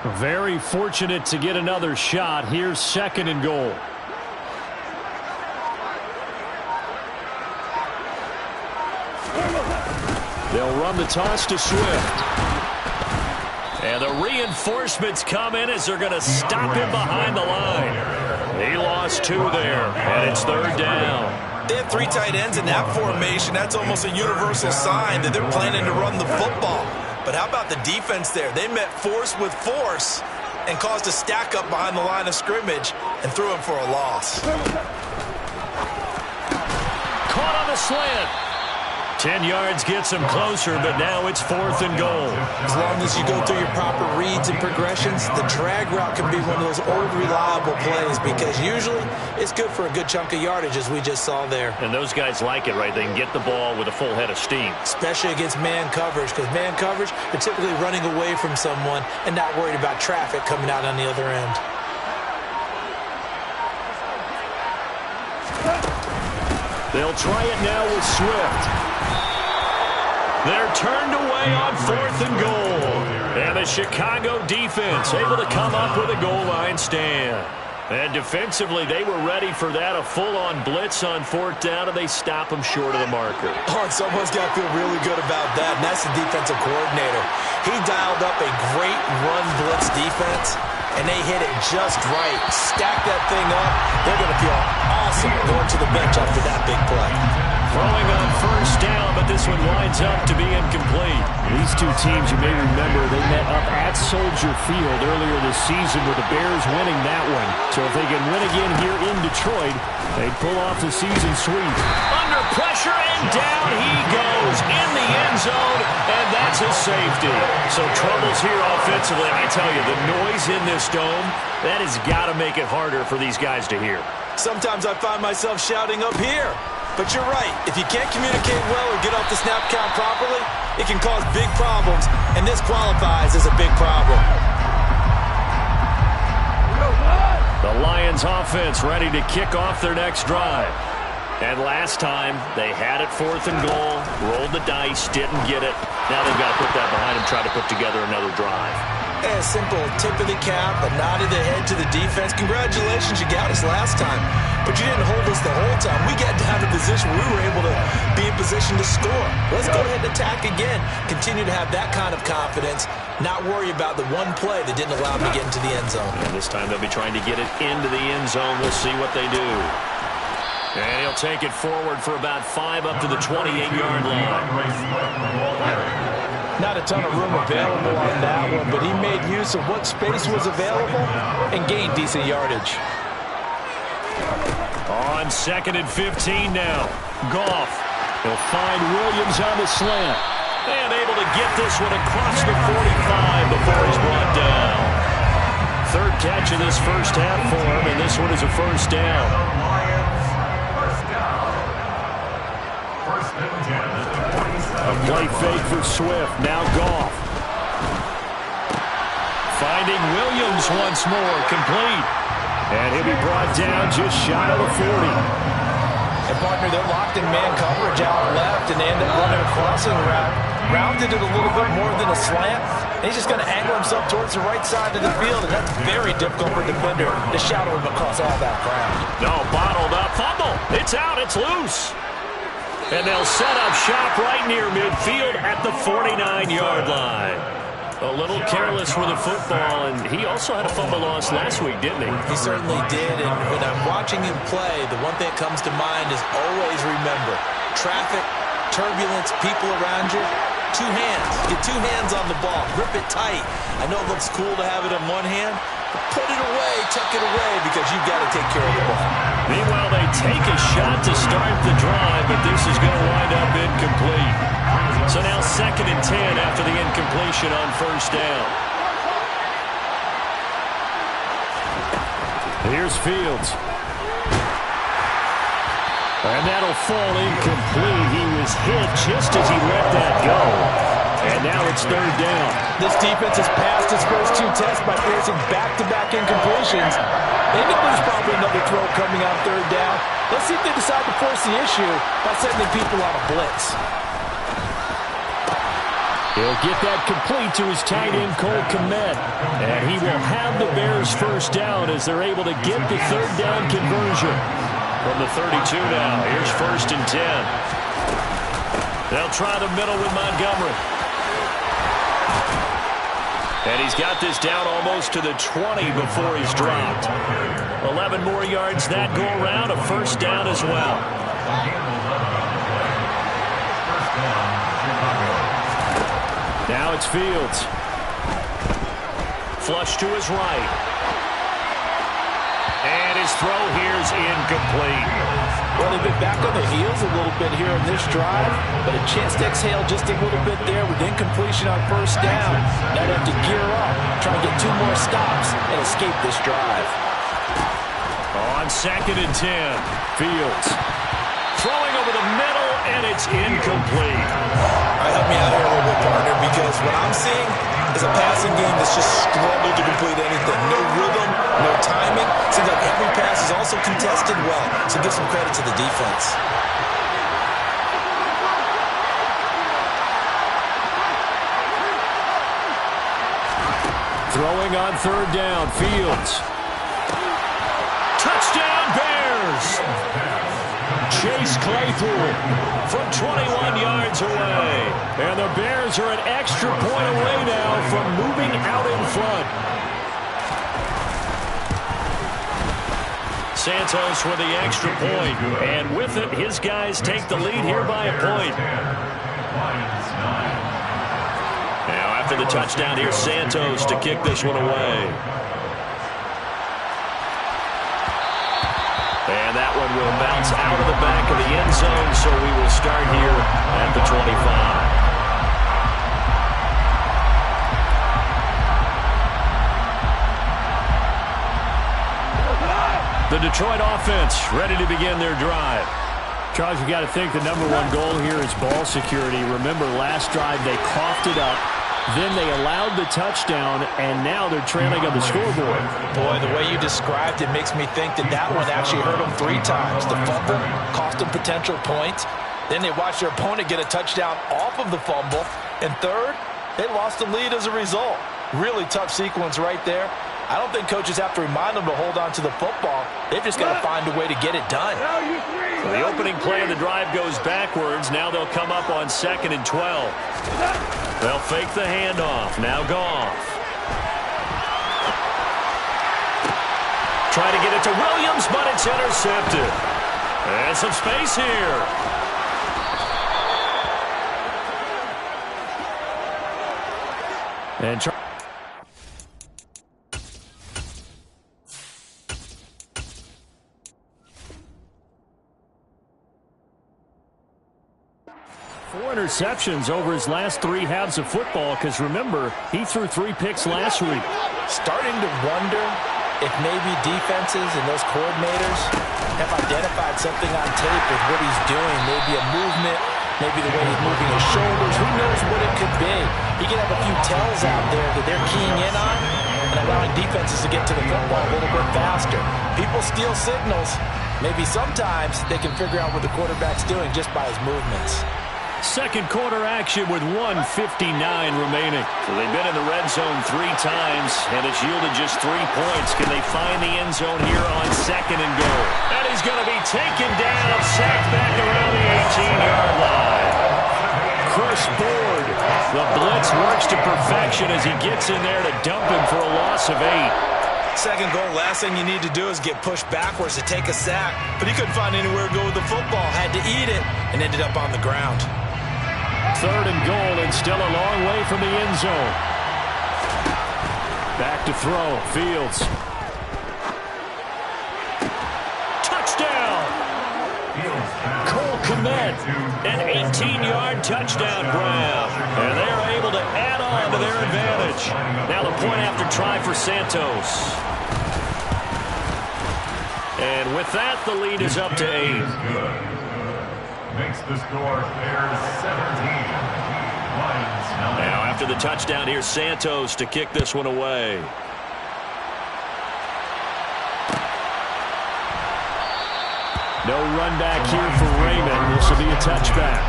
Very fortunate to get another shot. Here's 2nd and goal. They'll run the toss to Swift. And the reinforcements come in as they're going to stop him behind the line. He lost 2 there, and it's 3rd down. They have 3 tight ends in that formation. That's almost a universal sign that they're planning to run the football. But how about the defense there? They met force with force and caused a stack up behind the line of scrimmage and threw him for a loss. Caught on the slant. 10 yards gets him closer, but now it's 4th and goal. As long as you go through your proper reads and progressions, the drag route can be one of those old reliable plays because usually it's good for a good chunk of yardage, as we just saw there. And those guys like it, right? They can get the ball with a full head of steam. Especially against man coverage, because man coverage, they're typically running away from someone and not worried about traffic coming out on the other end. They'll try it now with Swift. They're turned away on 4th and goal. And the Chicago defense able to come up with a goal line stand. And defensively, they were ready for that, a full-on blitz on 4th down, and they stop them short of the marker. Oh, and someone's got to feel really good about that, and that's the defensive coordinator. He dialed up a great run blitz defense, and they hit it just right. Stack that thing up. They're going to feel awesome going to the bench after that big play. Throwing on 1st down, but this one winds up to be incomplete. These 2 teams, you may remember, they met up at Soldier Field earlier this season with the Bears winning that one. So if they can win again here in Detroit, they'd pull off the season sweep. Under pressure, and down he goes in the end zone, and that's a safety. So troubles here offensively. I tell you, the noise in this dome, that has got to make it harder for these guys to hear. Sometimes I find myself shouting up here. But you're right. If you can't communicate well or get off the snap count properly, it can cause big problems, and this qualifies as a big problem. The Lions offense ready to kick off their next drive. And last time, they had it 4th and goal, rolled the dice, didn't get it. Now they've got to put that behind them, try to put together another drive. A simple tip of the cap, a nod of the head to the defense. Congratulations, you got us last time. But you didn't hold us the whole time. We got down to a position where we were able to be in position to score. Let's go ahead and attack again. Continue to have that kind of confidence. Not worry about the one play that didn't allow them to get into the end zone. And this time they'll be trying to get it into the end zone. We'll see what they do. And he'll take it forward for about 5 up to the 28-yard line. Not a ton of room available on that one, but he made use of what space was available and gained decent yardage. On 2nd and 15 now. Goff. He'll find Williams on the slant. And able to get this one across the 45 before he's brought down. 3rd catch of this first half for him, and this one is a 1st down. A play fake for Swift. Now Goff. Finding Williams once more. Complete. And he'll be brought down just shy of the 40. And, partner, they're locked in man coverage out left, and they end up running a crossing route. Rounded it a little bit more than a slant. And he's just going to angle himself towards the right side of the field, and that's very difficult for a defender to shadow him across all that ground. No, bottled up. Fumble. It's out. It's loose. And they'll set up shop right near midfield at the 49-yard line. A little careless with the football, and he also had a fumble loss last week, didn't he? He certainly did, and when I'm watching him play, the one thing that comes to mind is always remember, traffic, turbulence, people around you, 2 hands. Get 2 hands on the ball. Grip it tight. I know it looks cool to have it in one hand, but put it away, tuck it away, because you've got to take care of the ball. Meanwhile, they take a shot to start the drive, but this is going to wind up incomplete. So now 2nd and 10 after the incompletion on 1st down. Here's Fields. And that'll fall incomplete. He was hit just as he let that go. And now it's 3rd down. This defense has passed its first 2 tests by forcing back-to-back incompletions. They know there's probably another throw coming on 3rd down. Let's see if they decide to force the issue by sending people on a blitz. He'll get that complete to his tight end, Cole Kmet. And he will have the Bears first down as they're able to get the third down conversion. From the 32 now, here's 1st and 10. They'll try the middle with Montgomery. And he's got this down almost to the 20 before he's dropped. 11 more yards that go around, a first down as well. Now it's Fields. Flush to his right. And his throw here's incomplete. Well, they've been back on the heels a little bit here in this drive, but a chance to exhale just a little bit there with incompletion on first down. Now they have to gear up, try and get 2 more stops and escape this drive. On 2nd and 10, Fields throwing over the middle, and it's incomplete. Help me out here a little bit, partner, because what I'm seeing is a passing game that's just struggled to complete anything. No rhythm, no timing. Seems like every pass is also contested well, so give some credit to the defense. Throwing on 3rd down, Fields. Touchdown, Bears! Chase Claypool from 21 yards away. And the Bears are an extra point away now from moving out in front. Santos with the extra point. And with it, his guys take the lead here by a point. Now after the touchdown, here's Santos to kick this one away. And that one will bounce out of the back of the end zone, so we will start here at the 25. The Detroit offense ready to begin their drive. Charles, you got to think the #1 goal here is ball security. Remember, last drive they coughed it up. Then they allowed the touchdown, and now they're trailing on the scoreboard. Boy, the way you described it makes me think that that one actually hurt them 3 times. The fumble cost them potential points. Then they watched their opponent get a touchdown off of the fumble. And third, they lost the lead as a result. Really tough sequence right there. I don't think coaches have to remind them to hold on to the football. They've just got to find a way to get it done. So the opening play of the drive goes backwards. Now they'll come up on 2nd and 12. They'll fake the handoff. Now Goff. Try to get it to Williams, but it's intercepted. And some space here. And try. Four interceptions over his last 3 halves of football, because remember, he threw 3 picks last week. Starting to wonder if maybe defenses and those coordinators have identified something on tape with what he's doing. Maybe a movement, maybe the way he's moving his shoulders. Who knows what it could be? He could have a few tells out there that they're keying in on and allowing defenses to get to the football a little bit faster. People steal signals. Maybe sometimes they can figure out what the quarterback's doing just by his movements. Second quarter action with 1:59 remaining. So they've been in the red zone 3 times, and it's yielded just 3 points. Can they find the end zone here on 2nd and goal? And he's going to be taken down, sacked back around the 18-yard line. Chris Board. The blitz works to perfection as he gets in there to dump him for a loss of 8. Second goal, last thing you need to do is get pushed backwards to take a sack. But he couldn't find anywhere to go with the football. Had to eat it and ended up on the ground. 3rd and goal, and still a long way from the end zone. Back to throw. Fields. Touchdown! Cole Kmet, an 18-yard touchdown grab. And they're able to add on to their advantage. Now the point after try for Santos. And with that, the lead is up to 8. Makes the score Bears 17. Now after the touchdown, here's Santos to kick this one away. No run back here for Raymond. This will be a touchback.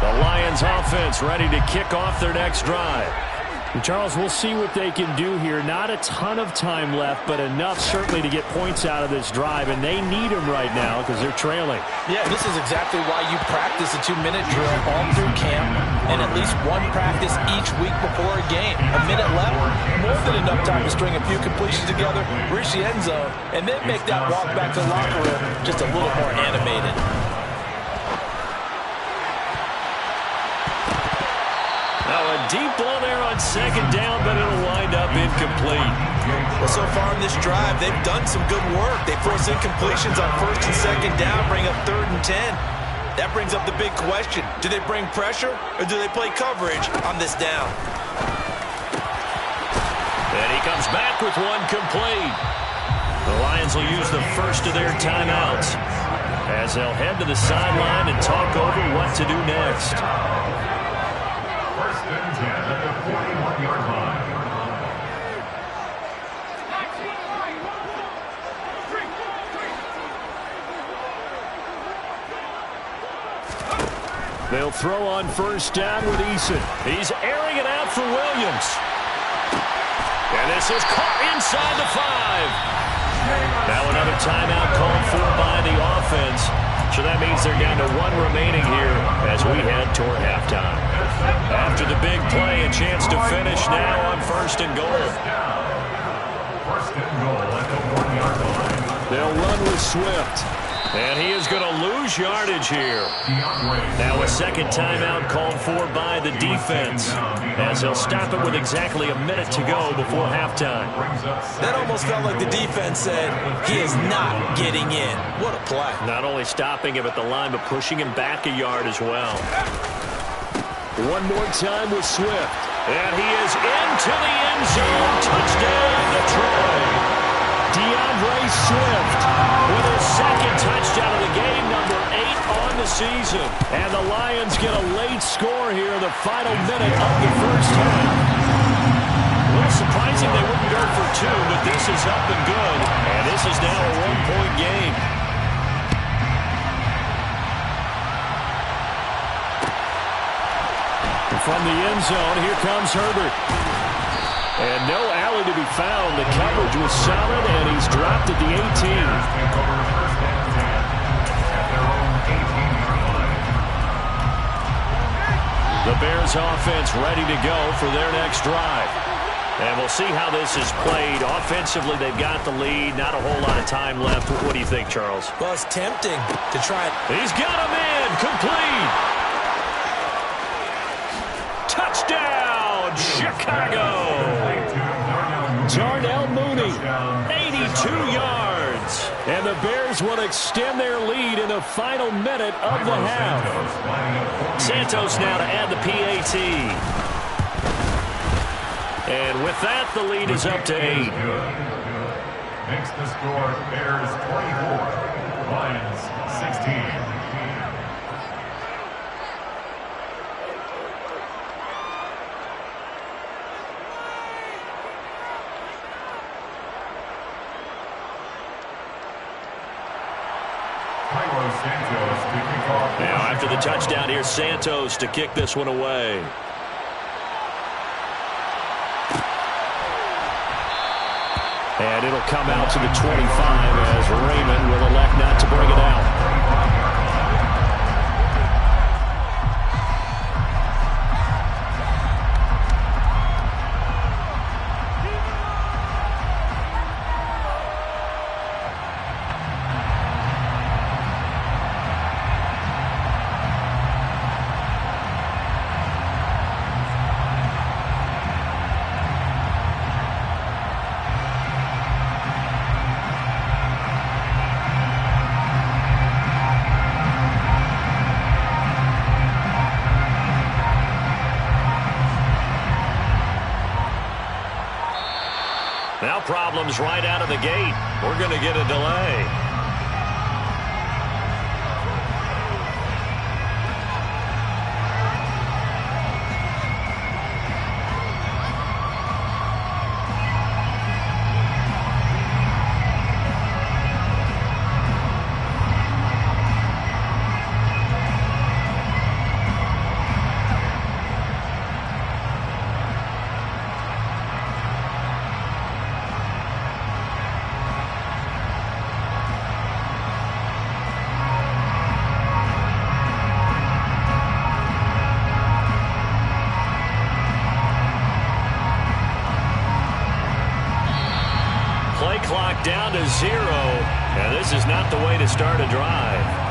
The Lions offense ready to kick off their next drive. And Charles, we'll see what they can do here. Not a ton of time left, but enough certainly to get points out of this drive, and they need them right now because they're trailing. Yeah, this is exactly why you practice a 2-minute drill all through camp and at least one practice each week before a game. A minute left, more than enough time to string a few completions together, reach the end zone, and then make that walk back to the locker room just a little more animated. Now a deep ball there on second down, but it'll wind up incomplete. Well, so far in this drive, they've done some good work. They force incompletions on first and second down, bring up 3rd and 10. That brings up the big question. Do they bring pressure, or do they play coverage on this down? And he comes back with one complete. The Lions will use the first of their timeouts as they'll head to the sideline and talk over what to do next. First and 10 at the 41-yard line. They'll throw on first down with Eason. He's airing it out for Williams. And this is caught inside the 5. Now another timeout called for by the offense. So that means they're down to 1 remaining here as we head toward halftime. After the big play, a chance to finish now on first and goal. First and goal at the 1-yard line. They'll run with Swift. And he is going to lose yardage here. Now a second timeout called for by the defense as they'll stop it with exactly a minute to go before halftime. That almost felt like the defense said, he is not getting in. What a play. Not only stopping him at the line, but pushing him back a yard as well. One more time with Swift. And he is into the end zone. Touchdown, Detroit. DeAndre Swift with his second touchdown of the game, number 8 on the season. And the Lions get a late score here in the final minute of the first half. A little surprising they wouldn't go for 2, but this is up and good. And this is now a 1-point game. And from the end zone, here comes Herbert. And no alley to be found. The coverage was solid, and he's dropped at the 18. The Bears offense ready to go for their next drive. And we'll see how this is played. Offensively, they've got the lead. Not a whole lot of time left. What do you think, Charles? Well, it's tempting to try it. He's got him in. Complete. Touchdown, Chicago. Darnell Mooney, 82 yards. And the Bears will extend their lead in the final minute of the half. Santos now to add the PAT. And with that, the lead is up to 8. Makes the score Bears 24, Lions 16. Now after the touchdown, here's Santos to kick this one away. And it'll come out to the 25 as Raymond will elect not to bring it out. Now problems right out of the gate. We're going to get a delay. clock down to 0. And this is not the way to start a drive.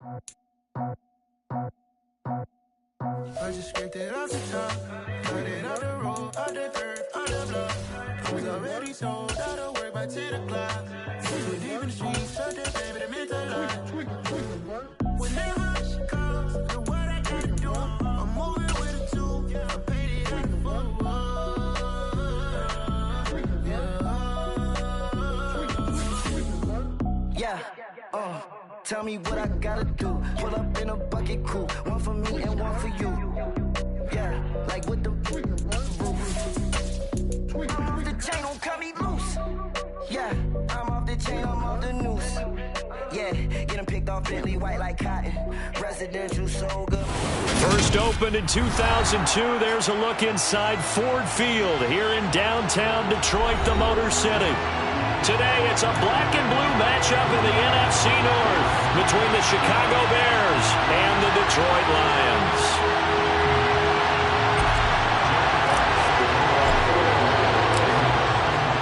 I just scraped it off the top, cut it off the road, off the dirt, on the block. I was already sold out of work by 10 o'clock. Too deep in the streets, so that baby, the mental lie. Whenever she calls, the what I gotta do, I'm moving with a two, I'm painted like a fool. Yeah, tell me what I gotta do. Pull up in a bucket crew, one for me and one for you. Yeah, like with the roof. I'm off the chain, don't cut me loose. Yeah, I'm off the chain, I'm off the noose. Yeah, getting picked off Bentley white like cotton. Residential so good. First opened in 2002. There's a look inside Ford Field here in downtown Detroit, the Motor City. Today, it's a black and blue matchup in the NFC North between the Chicago Bears and the Detroit Lions.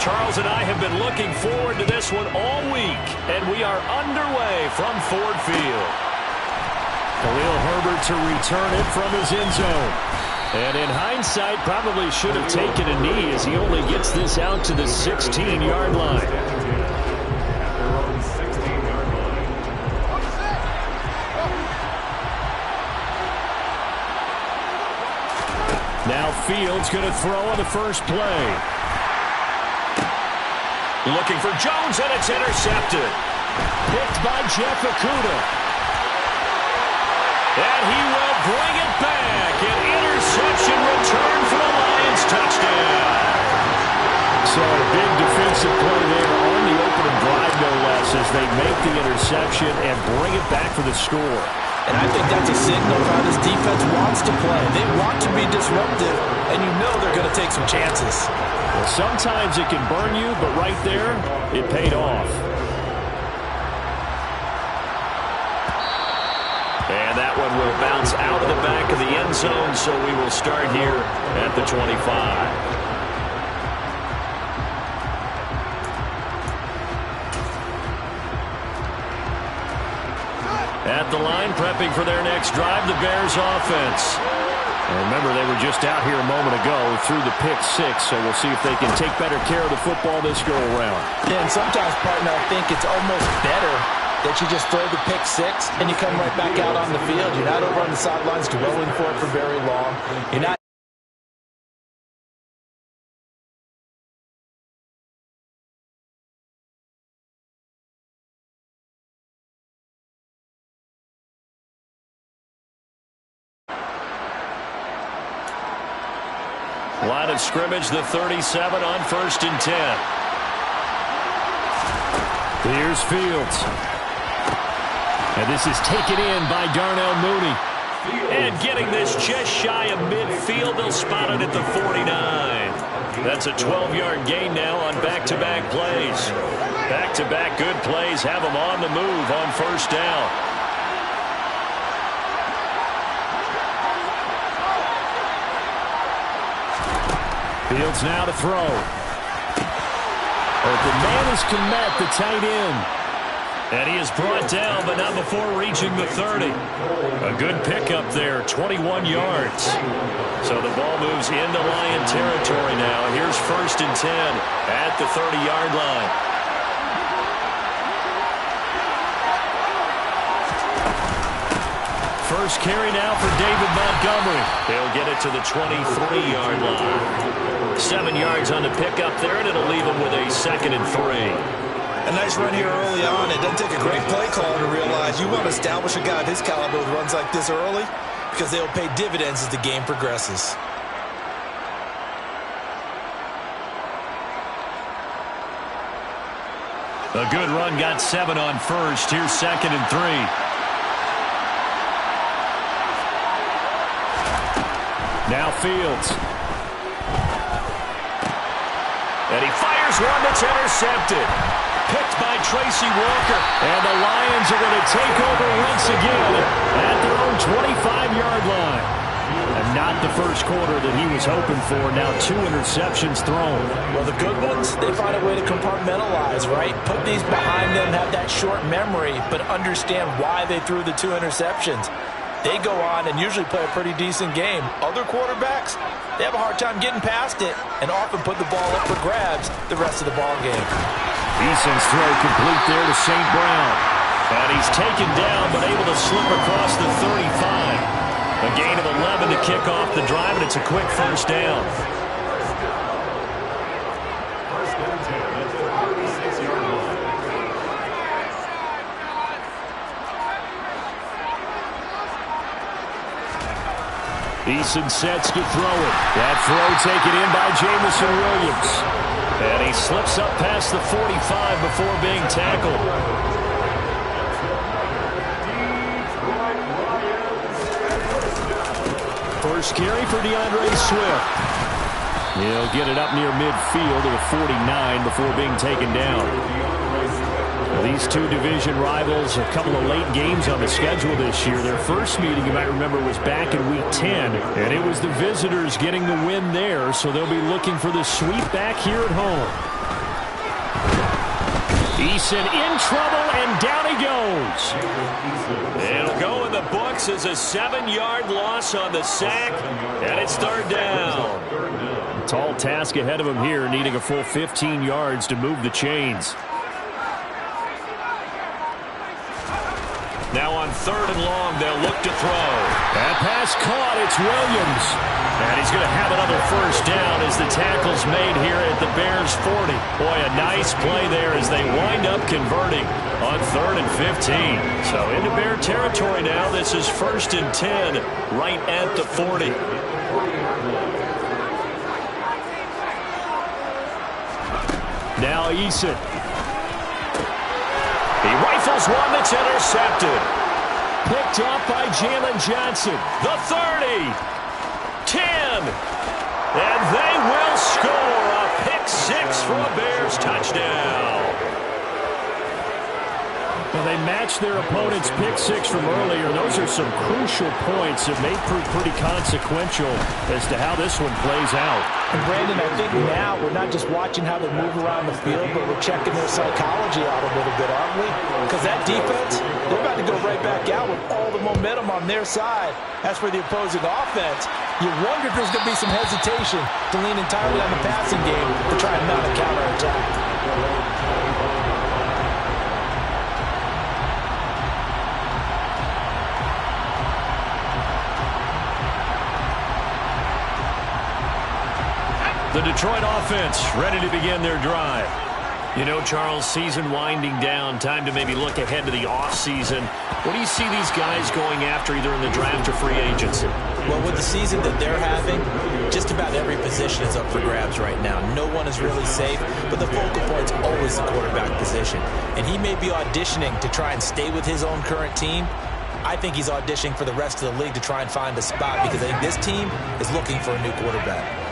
Charles and I have been looking forward to this one all week, and we are underway from Ford Field. Khalil Herbert to return it from his end zone. And in hindsight, probably should have taken a knee as he only gets this out to the 16-yard line. Now Fields going to throw on the first play. Looking for Jones, and it's intercepted. Picked by Jeff Okudah. And he will bring it back. An interception return for the Lions touchdown. So a big defensive play there on the opening drive, no less, as they make the interception and bring it back for the score. And I think that's a signal of how this defense wants to play. They want to be disruptive, and you know they're going to take some chances. Well, sometimes it can burn you, but right there, it paid off. And that one will bounce out of the back of the end zone, so we will start here at the 25. At the line, prepping for their next drive, the Bears offense. And remember, they were just out here a moment ago through the pick six, so we'll see if they can take better care of the football this go-around. Yeah, and sometimes, partner, I think it's almost better that you just throw the pick six and you come right back out on the field. You're not over on the sidelines dwelling for it for very long. You're not. Line of scrimmage, the 37 on 1st and 10. Here's Fields. And this is taken in by Darnell Mooney. And getting this just shy of midfield, they'll spot it at the 49. That's a 12-yard gain now on back-to-back plays. Back-to-back good plays have them on the move on 1st down. Fields now to throw. Open man is Kmet, the tight end. And he is brought down, but not before reaching the 30. A good pickup there, 21 yards. So the ball moves into Lion territory now. Here's 1st and 10 at the 30-yard line. First carry now for David Montgomery. He'll get it to the 23-yard line. 7 yards on the pickup there, and it'll leave him with a 2nd and 3. A nice run here early on. It doesn't take a great play caller to realize you want to establish a guy of his caliber with runs like this early because they'll pay dividends as the game progresses. A good run, got 7 on 1st. Here's 2nd and 3. Now Fields. And he fires one that's intercepted. Picked by Tracy Walker. And the Lions are going to take over once again at their own 25-yard line. A not the first quarter that he was hoping for. Now 2 interceptions thrown. Well, the good ones, they find a way to compartmentalize, right? Put these behind them, have that short memory, but understand why they threw the 2 interceptions. They go on and usually play a pretty decent game. Other quarterbacks, they have a hard time getting past it and often put the ball up for grabs the rest of the ball game. Eason's throw complete there to St. Brown. And he's taken down but able to slip across the 35. A gain of 11 to kick off the drive, and it's a quick first down. Eason sets to throw it. That throw taken in by Jamison Williams. And he slips up past the 45 before being tackled. First carry for DeAndre Swift. He'll get it up near midfield to the 49 before being taken down. These two division rivals, a couple of late games on the schedule this year. Their first meeting, you might remember, was back in Week 10, and it was the visitors getting the win there, so they'll be looking for the sweep back here at home. Eason in trouble, and down he goes. It'll go in the books as a 7-yard loss on the sack, and it's third down. A tall task ahead of him here, needing a full 15 yards to move the chains. Now on third and long, they'll look to throw. That pass caught. It's Williams. And he's going to have another first down as the tackle's made here at the Bears' 40. Boy, a nice play there as they wind up converting on third and 15. So into Bear territory now. This is first and 10 right at the 40. Now Eason. He rifles one that's intercepted. Picked off by Jalen Johnson. The 30. 10. And they will score a pick six for a Bears touchdown. Well, they matched their opponent's pick six from earlier. Those are some crucial points that may prove pretty consequential as to how this one plays out. And Brandon, I think now we're not just watching how they move around the field, but we're checking their psychology out a little bit, aren't we? Because that defense, they're about to go right back out with all the momentum on their side. As for the opposing offense, you wonder if there's going to be some hesitation to lean entirely on the passing game to try and mount a counterattack. The Detroit offense ready to begin their drive. You know, Charles, season winding down, time to maybe look ahead to the offseason. What do you see these guys going after either in the draft or free agency? Well, with the season that they're having, just about every position is up for grabs right now. No one is really safe, but the focal point's always the quarterback position. And he may be auditioning to try and stay with his own current team. I think he's auditioning for the rest of the league to try and find a spot because I think this team is looking for a new quarterback.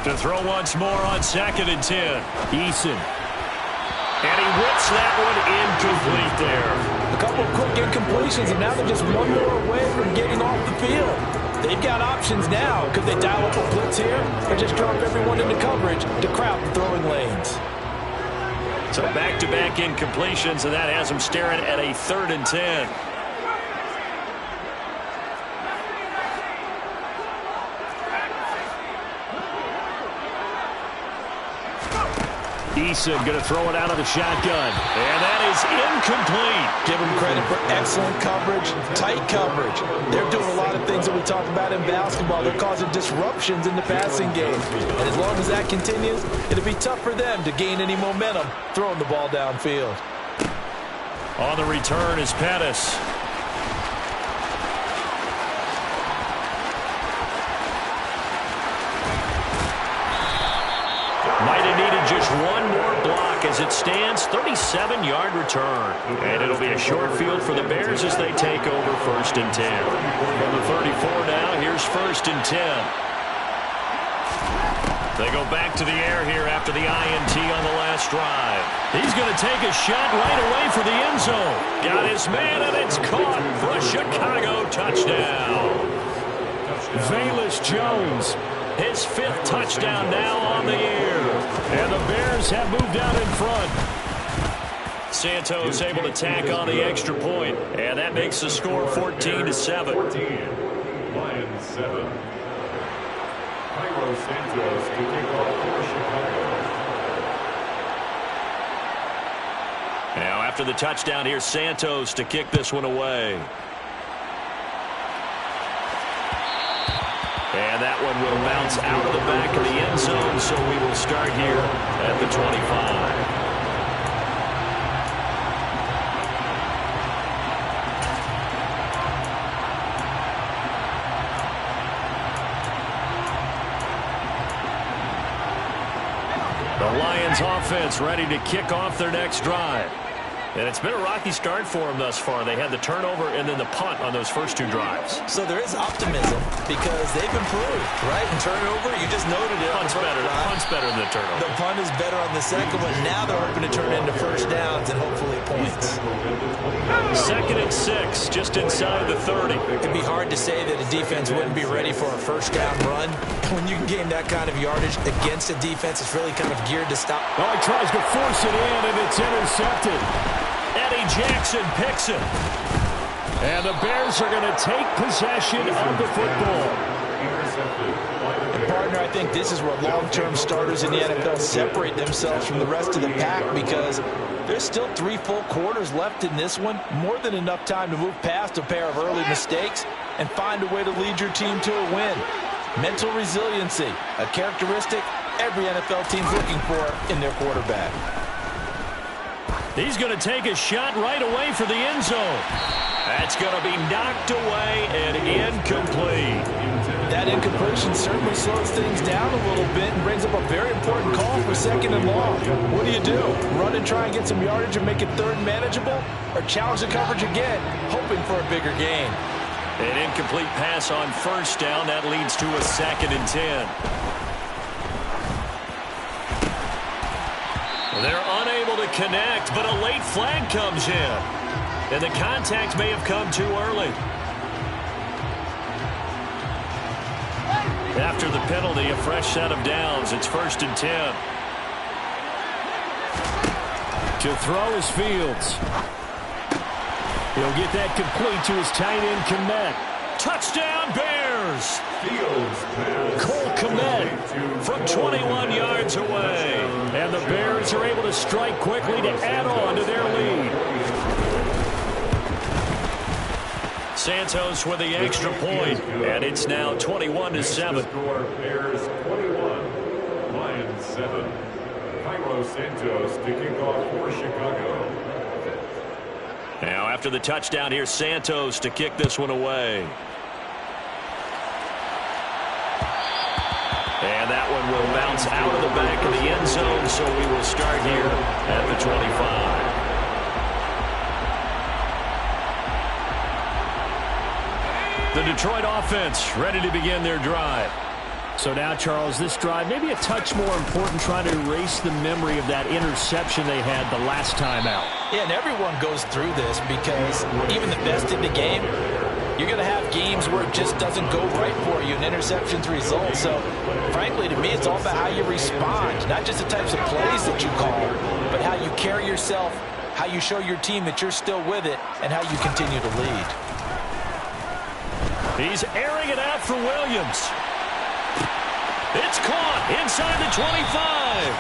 To throw once more on 2nd and 10. Eason. And he whips that one incomplete there. A couple of quick incompletions, and now they're just one more away from getting off the field. They've got options now. Could they dial up a blitz here or just drop everyone into coverage to crowd the throwing lanes? So back-to-back incompletions, and that has them staring at a 3rd and 10. Eason going to throw it out of the shotgun. And that is incomplete. Give them credit for excellent coverage, tight coverage. They're doing a lot of things that we talk about in basketball. They're causing disruptions in the passing game. And as long as that continues, it'll be tough for them to gain any momentum throwing the ball downfield. On the return is Pettis. Might have needed just one more block as it stands. 37-yard return. And it'll be a short field for the Bears as they take over 1st and 10. From the 34 now, here's 1st and 10. They go back to the air here after the INT on the last drive. He's going to take a shot right away for the end zone. Got his man, and it's caught for a Chicago touchdown. Velus Jones, his 5th touchdown now on the year. And the Bears have moved out in front. Santos able to tack on the extra point, and that makes the score 14-7. 14, Lions 7. Santos to kick off for Chicago. Now after the touchdown here, Santos to kick this one away. And that one will bounce out of the back of the end zone, so we will start here at the 25. The Lions offense ready to kick off their next drive. And it's been a rocky start for them thus far. They had the turnover and then the punt on those first 2 drives. So there is optimism because they've improved, right? And turnover, you just noted it. Punt's better. Punt's better than the turnover. The punt is better on the second one. Now they're hoping to turn it into first downs and hopefully points. 2nd and 6, just inside the 30. It'd be hard to say that a defense wouldn't be ready for a first down run. When you can gain that kind of yardage against a defense, it's really kind of geared to stop. Oh, he tries to force it in, and it's intercepted. Eddie Jackson picks it. And the Bears are going to take possession of the football. And partner, I think this is where long-term starters in the NFL separate themselves from the rest of the pack because there's still 3 full quarters left in this one. More than enough time to move past a pair of early mistakes and find a way to lead your team to a win. Mental resiliency, a characteristic every NFL team's looking for in their quarterback. He's going to take a shot right away for the end zone. That's going to be knocked away and incomplete. That incompletion certainly slows things down a little bit and brings up a very important call for 2nd and long. What do? Run and try and get some yardage and make it 3rd manageable? Or challenge the coverage again, hoping for a bigger gain? An incomplete pass on first down. That leads to a 2nd and 10. They're unable to connect, but a late flag comes in. And the contact may have come too early. After the penalty, a fresh set of downs. It's 1st and 10. To throw is Fields. He'll get that complete to his tight end, Kmet. Touchdown, Bears! Cole Kmet from 21 yards away. And the Bears are able to strike quickly to add on to their lead. Santos with the extra point, and it's now 21-7. Bears 21, Lions 7. Santos to kick off for Chicago. Now after the touchdown here, Santos to kick this one away. And that one will bounce out of the back of the end zone, so we will start here at the 25. The Detroit offense ready to begin their drive. So now, Charles, this drive maybe a touch more important, trying to erase the memory of that interception they had the last time out. Yeah, and everyone goes through this because even the best in the game, you're going to have games where it just doesn't go right for you, and interceptions result. So, frankly, to me, it's all about how you respond, not just the types of plays that you call, but how you carry yourself, how you show your team that you're still with it, and how you continue to lead. He's airing it out for Williams. It's caught inside the 25.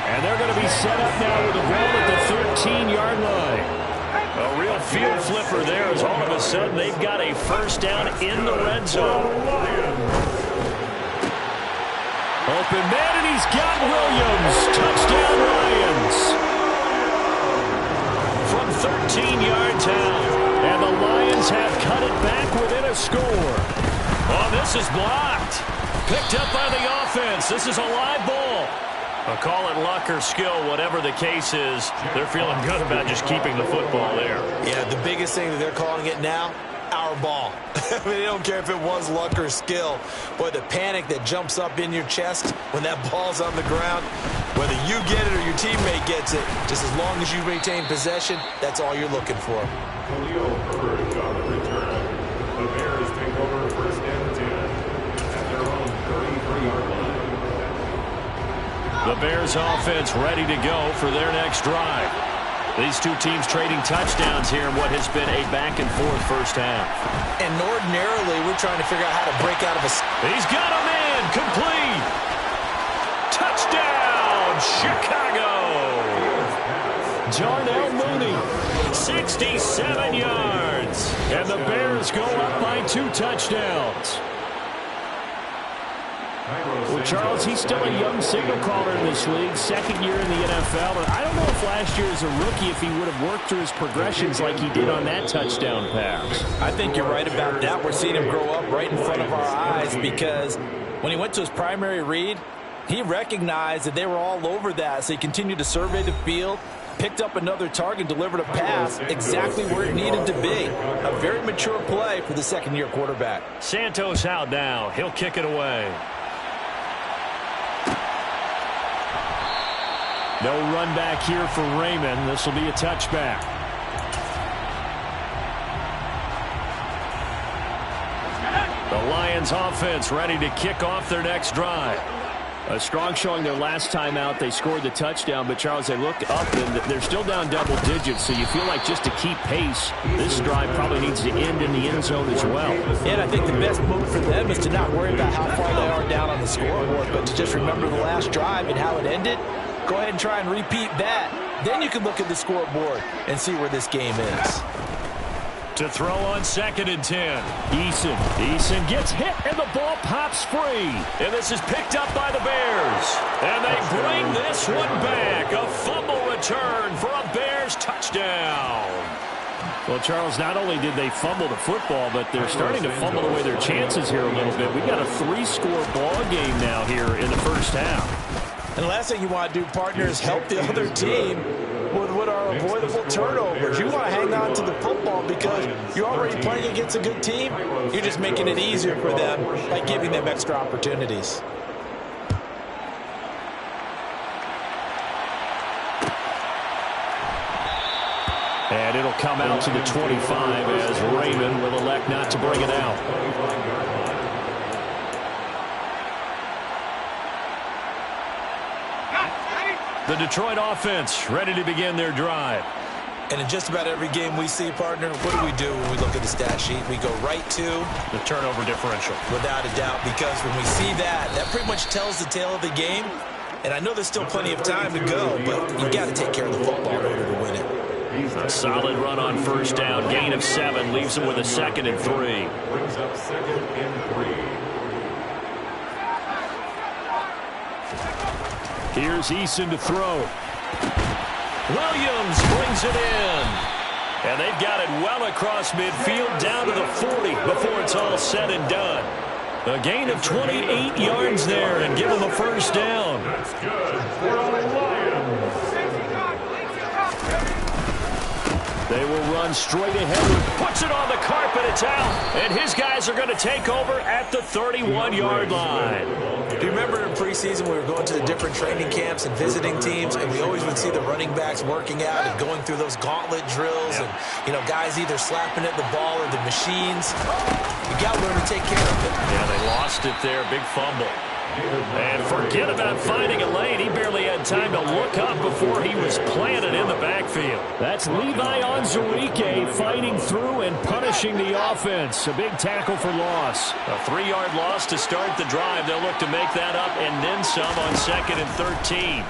And they're going to be set up now with the ball at the 13-yard line. A real field flipper there as all of a sudden they've got a first down in the red zone. Open man, and he's got Williams. Touchdown, Lions. From 13 yards out. And the Lions have cut it back within a score. Oh, this is blocked. Picked up by the offense. This is a live ball. I'll call it luck or skill, whatever the case is. They're feeling good about just keeping the football there. Yeah, the biggest thing that they're calling it now, our power ball. I mean, I don't care if it was luck or skill. Boy, the panic that jumps up in your chest when that ball's on the ground, whether you get it or your teammate gets it, just as long as you maintain possession, that's all you're looking for. Khalil Herbert on the return. The Bears take over first and 10 at their own 33-yard line. The Bears offense ready to go for their next drive. These two teams trading touchdowns here in what has been a back-and-forth first half. And ordinarily, we're trying to figure out how to break out of a... He's got him in. Complete. Touchdown, Chicago. Jarnell Mooney, 67 yards. And the Bears go up by 2 touchdowns. Well, Charles, he's still a young signal caller in this league, second year in the NFL. But I don't know if last year as a rookie, if he would have worked through his progressions like he did on that touchdown pass. I think you're right about that. We're seeing him grow up right in front of our eyes because when he went to his primary read, he recognized that they were all over that. So he continued to survey the field, picked up another target, delivered a pass exactly where it needed to be. A very mature play for the second-year quarterback. Santos out now. He'll kick it away. No run back here for Raymond. This will be a touchback. The Lions offense ready to kick off their next drive. A strong showing their last time out. They scored the touchdown, but Charles, they look up and they're still down double digits, so you feel like just to keep pace, this drive probably needs to end in the end zone as well. And I think the best move for them is to not worry about how far they are down on the scoreboard, but to just remember the last drive and how it ended. Go ahead and try and repeat that. Then you can look at the scoreboard and see where this game is. To throw on 2nd and 10. Eason gets hit, and the ball pops free. And this is picked up by the Bears. And they bring this one back. A fumble return for a Bears touchdown. Well, Charles, not only did they fumble the football, but they're starting to fumble away their chances here a little bit. We've got a 3-score ball game now here in the first half. And the last thing you want to do, partner, is help the other team with what are avoidable turnovers. You want to hang on to the football because you're already playing against a good team. You're just making it easier for them by giving them extra opportunities. And it'll come out to the 25 as Raymond will elect not to bring it out. The Detroit offense ready to begin their drive. And in just about every game we see, partner, what do when we look at the stat sheet? We go right to the turnover differential. Without a doubt, because when we see that, that pretty much tells the tale of the game. And I know there's still plenty of time to go, but you've got to take care of the football in order to win it. A solid run on first down. Gain of 7 leaves him with a 2nd and 3. Brings up 2nd and 3. Here's Eason to throw. Williams brings it in. And they've got it well across midfield down to the 40 before it's all said and done. A gain of 28 yards there and give them a first down. That's good for the Lions. They will run straight ahead. Puts it on the carpet. It's out. And his guys are going to take over at the 31-yard line. Do you remember in preseason we were going to the different training camps and visiting teams, and we always would see the running backs working out and going through those gauntlet drills, and, you know, guys either slapping at the ball or the machines. You got to learn to take care of it. Yeah, they lost it there. Big fumble. And forget about finding a lane. He barely had time to look up before he was planted in the backfield. That's Levi Onwuzurike fighting through and punishing the offense. A big tackle for loss. A 3-yard loss to start the drive. They'll look to make that up and then some on 2nd and 13.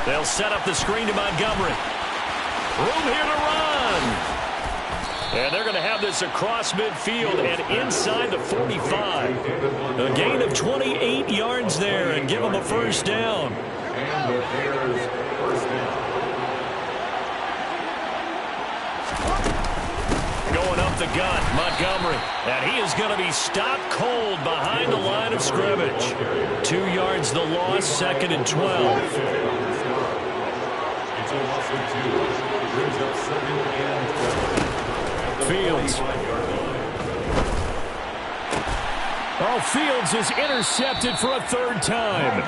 They'll set up the screen to Montgomery. Room here to run. And they're going to have this across midfield and inside the 45. A gain of 28 yards there and give them a first down. And the Bears first down. Going up the gut, Montgomery. And he is going to be stopped cold behind the line of scrimmage. 2 yards the loss, 2nd and 12. It's a loss of 2. Brings up 2nd and 12. Fields. Oh, Fields is intercepted for a third time.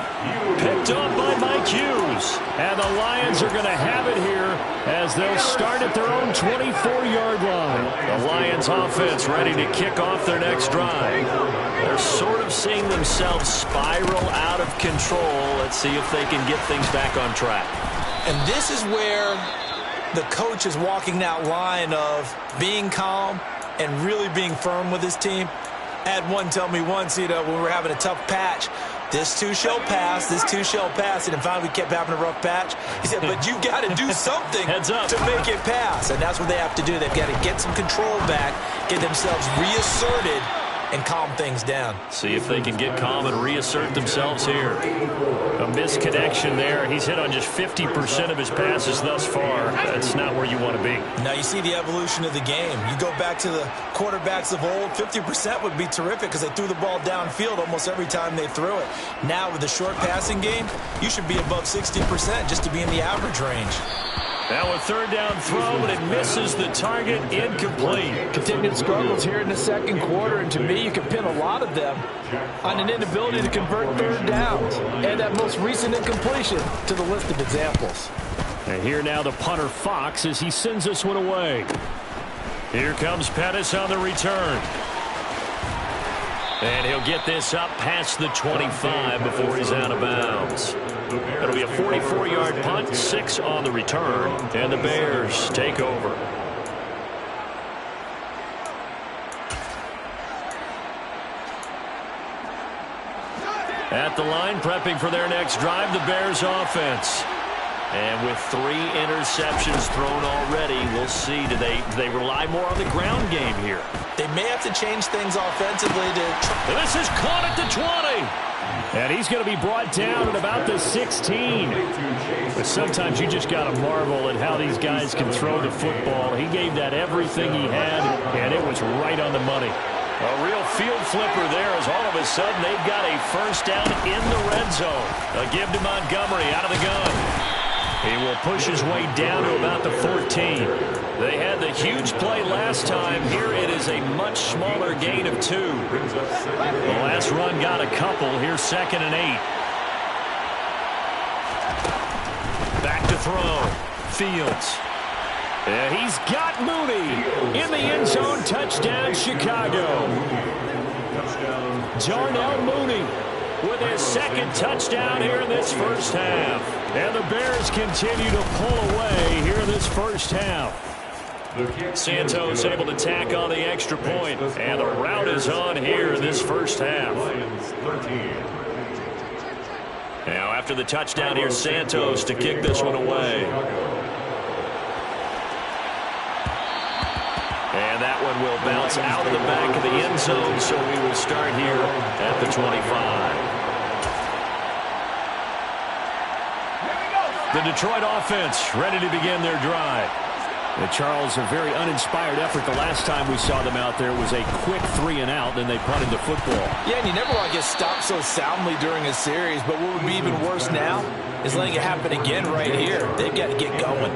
Picked up by Mike Hughes. And the Lions are going to have it here as they'll start at their own 24-yard line. The Lions offense ready to kick off their next drive. They're sort of seeing themselves spiral out of control. Let's see if they can get things back on track. And this is where the coach is walking that line of being calm and really being firm with his team. I had one tell me once, when we were having a tough patch, this too shall pass, this too shall pass. And then finally we kept having a rough patch. He said, but you got to do something Heads up. to make it pass. And that's what they have to do. They've got to get some control back, get themselves reasserted, and calm things down. See if they can get calm and reassert themselves here. A misconnection there. He's hit on just 50% of his passes thus far. That's not where you want to be. Now you see the evolution of the game. You go back to the quarterbacks of old, 50% would be terrific because they threw the ball downfield almost every time they threw it. Now with the short passing game, you should be above 60% just to be in the average range. Now a third down throw, but it misses the target, incomplete. Continued struggles here in the second quarter, and to me, you can pin a lot of them on an inability to convert third downs. And that most recent incompletion to the list of examples. And here now the punter Fox as he sends this one away. Here comes Pettis on the return. And he'll get this up past the 25 before he's out of bounds. It'll be a 44-yard punt, 6 on the return, and the Bears take over. At the line, prepping for their next drive, the Bears offense. And with 3 interceptions thrown already, we'll see. Do they rely more on the ground game here? They may have to change things offensively to try. This is caught at the 20. And he's going to be brought down at about the 16. But sometimes you just got to marvel at how these guys can throw the football. He gave that everything he had, and it was right on the money. A real field flipper there as all of a sudden they've got a first down in the red zone. A give to Montgomery out of the gun. He will push his way down to about the 14. They had the huge play last time. Here it is a much smaller gain of 2. The last run got a couple. Here's 2nd and 8. Back to throw. Fields. And he's got Mooney in the end zone. Touchdown, Chicago. Darnell Mooney with his 2nd touchdown here in this first half. And the Bears continue to pull away here in this first half. Santos able to tack on the extra point. And the route is on here in this first half. Now after the touchdown, here's Santos to kick this one away. And that one will bounce out of the back of the end zone, so we will start here at the 25. The Detroit offense ready to begin their drive. Charles, a very uninspired effort the last time we saw them out there. It was a quick 3 and out, then they punted the football. Yeah, and you never want to get stopped so soundly during a series, but what would be even worse now is letting it happen again right here. They've got to get going.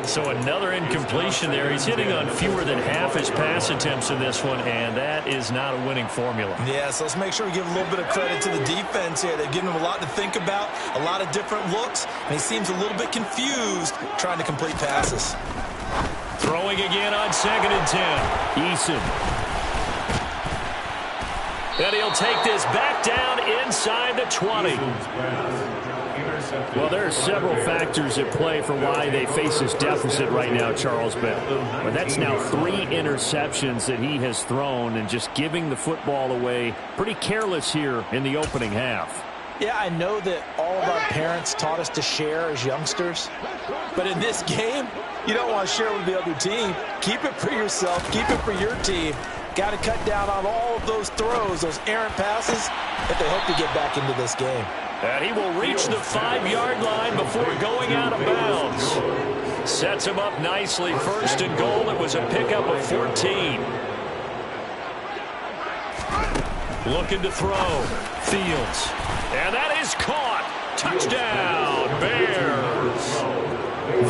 So another incompletion there. He's hitting on fewer than half his pass attempts in this one, and that is not a winning formula. Yeah, so let's make sure we give a little bit of credit to the defense here. They've given him a lot to think about, a lot of different looks, and he seems a little bit confused trying to complete passes. Throwing again on 2nd and 10. Eason. And he'll take this back down inside the 20. Well, there are several factors at play for why they face this deficit right now, Charles, but that's now 3 interceptions that he has thrown and just giving the football away pretty careless here in the opening half. Yeah, I know that all of our parents taught us to share as youngsters, but in this game, you don't want to share with the other team. Keep it for yourself. Keep it for your team. Got to cut down on all of those throws, those errant passes, if they hope to get back into this game. And he will reach the 5-yard line before going out of bounds. Sets him up nicely. 1st and goal. It was a pickup of 14. Looking to throw. Fields. And that is caught. Touchdown, Bears.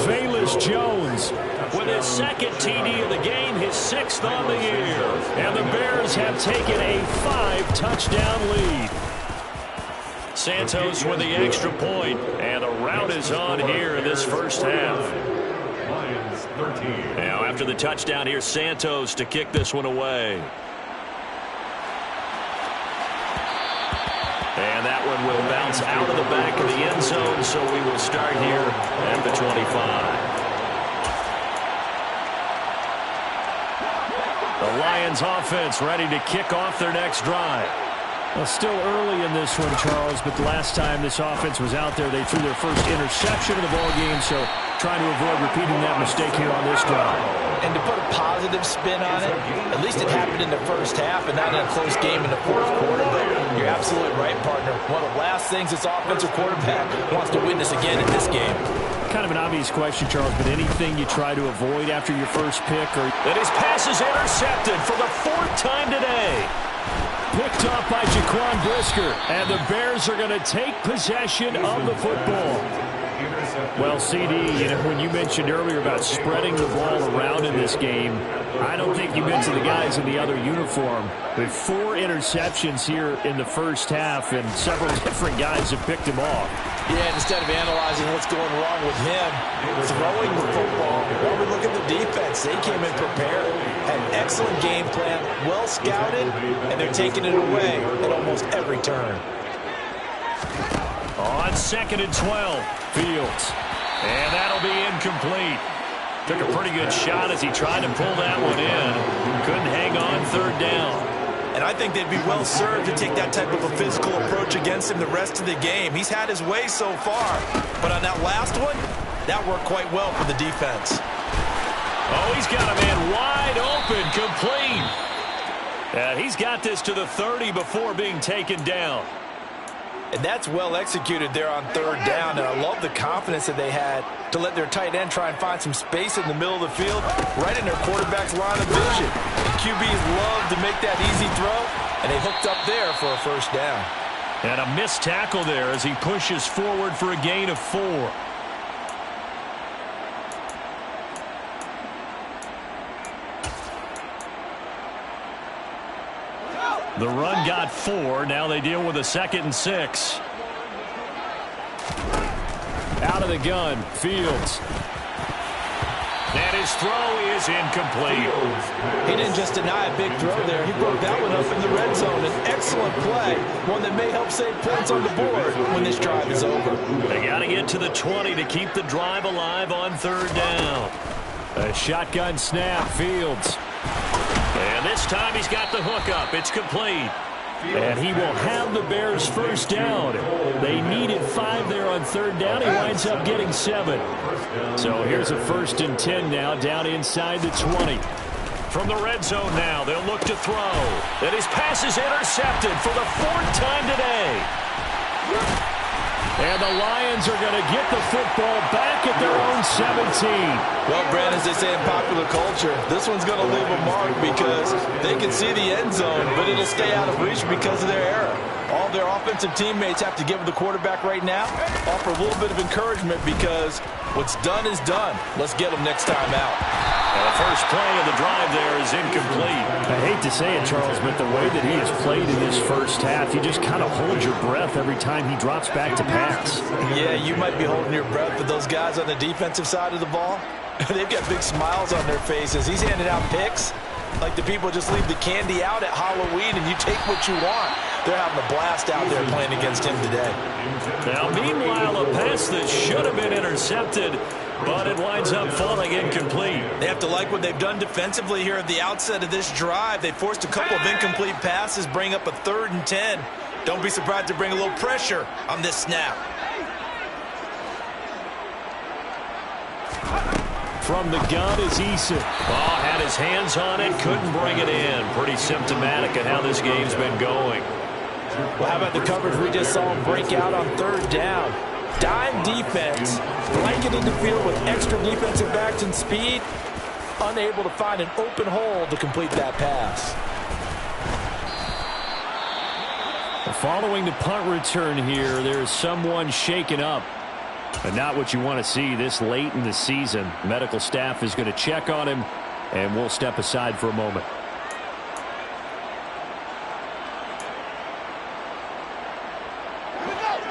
Velus Jones with with his second TD of the game, his 6th on the year. And the Bears have taken a 5-touchdown lead. Santos with the extra point, and the rout is on here in this first half. Lions 13. Now after the touchdown, here's Santos to kick this one away. And that one will bounce out of the back of the end zone, so we will start here at the 25. The Lions offense ready to kick off their next drive. Well, still early in this one, Charles, but the last time this offense was out there, they threw their first interception of the ball game, so trying to avoid repeating that mistake here on this drive. And to put a positive spin on it, at least it happened in the first half and not in a close game in the fourth quarter. But you're absolutely right, partner. One of the last things this offensive quarterback wants to witness again in this game. Kind of an obvious question, Charles, but anything you try to avoid after your first pick? And his pass is intercepted for the 4th time today. Picked off by Jaquan Brisker, and the Bears are going to take possession of the football. Well, CD, you know, when you mentioned earlier about spreading the ball around in this game, I don't think you mentioned the guys in the other uniform. With 4 interceptions here in the first half, and several different guys have picked him off. Yeah, instead of analyzing what's going wrong with him, throwing the football, well, we look at the defense. They came in prepared, had an excellent game plan, well scouted, and they're taking it away at almost every turn. On 2nd and 12, Fields. And that'll be incomplete. Took a pretty good shot as he tried to pull that one in. Couldn't hang on 3rd down. And I think they'd be well served to take that type of a physical approach against him the rest of the game. He's had his way so far. But on that last one, that worked quite well for the defense. Oh, he's got a man wide open, complete. And he's got this to the 30 before being taken down. And that's well executed there on 3rd down. And I love the confidence that they had to let their tight end try and find some space in the middle of the field, right in their quarterback's line of vision. And QBs love to make that easy throw, and they hooked up there for a 1st down. And a missed tackle there as he pushes forward for a gain of 4. The run got 4. Now they deal with a 2nd and 6. Out of the gun, Fields. And his throw is incomplete. He didn't just deny a big throw there. He broke that one up in the red zone. An excellent play, one that may help save points on the board when this drive is over. They got to get to the 20 to keep the drive alive on 3rd down. A shotgun snap, Fields. And this time he's got the hookup. It's complete. And he will have the Bears' 1st down. They needed 5 there on 3rd down. He winds up getting 7. So here's a 1st and 10 now, down inside the 20. From the red zone now, they'll look to throw. And his pass is intercepted for the 4th time today. And the Lions are going to get the football back at their own 17. Well, Brad, as they say in popular culture, this one's going to leave a mark because they can see the end zone, but it'll stay out of reach because of their error. All their offensive teammates have to give the quarterback right now, offer a little bit of encouragement because what's done is done. Let's get them next time out. And the first play of the drive there is incomplete. I hate to say it, Charles, but the way that he has played in this first half, you just kind of hold your breath every time he drops back to pass. Yeah, you might be holding your breath, but those guys on the defensive side of the ball, they've got big smiles on their faces. He's handing out picks like the people just leave the candy out at Halloween and you take what you want. They're having a blast out there playing against him today. Now, meanwhile, a pass that should have been intercepted, but it winds up falling incomplete. They have to like what they've done defensively here at the outset of this drive. They forced a couple of incomplete passes, bring up a 3rd and 10. Don't be surprised to bring a little pressure on this snap. From the gun is Eason. Oh, had his hands on it, couldn't bring it in. Pretty symptomatic of how this game's been going. Well, how about the coverage we just saw him break out on 3rd down? Dime defense, blanketing the field with extra defensive backs and speed, unable to find an open hole to complete that pass. Following the punt return here, there's someone shaken up. And not what you want to see this late in the season. Medical staff is going to check on him, and we'll step aside for a moment.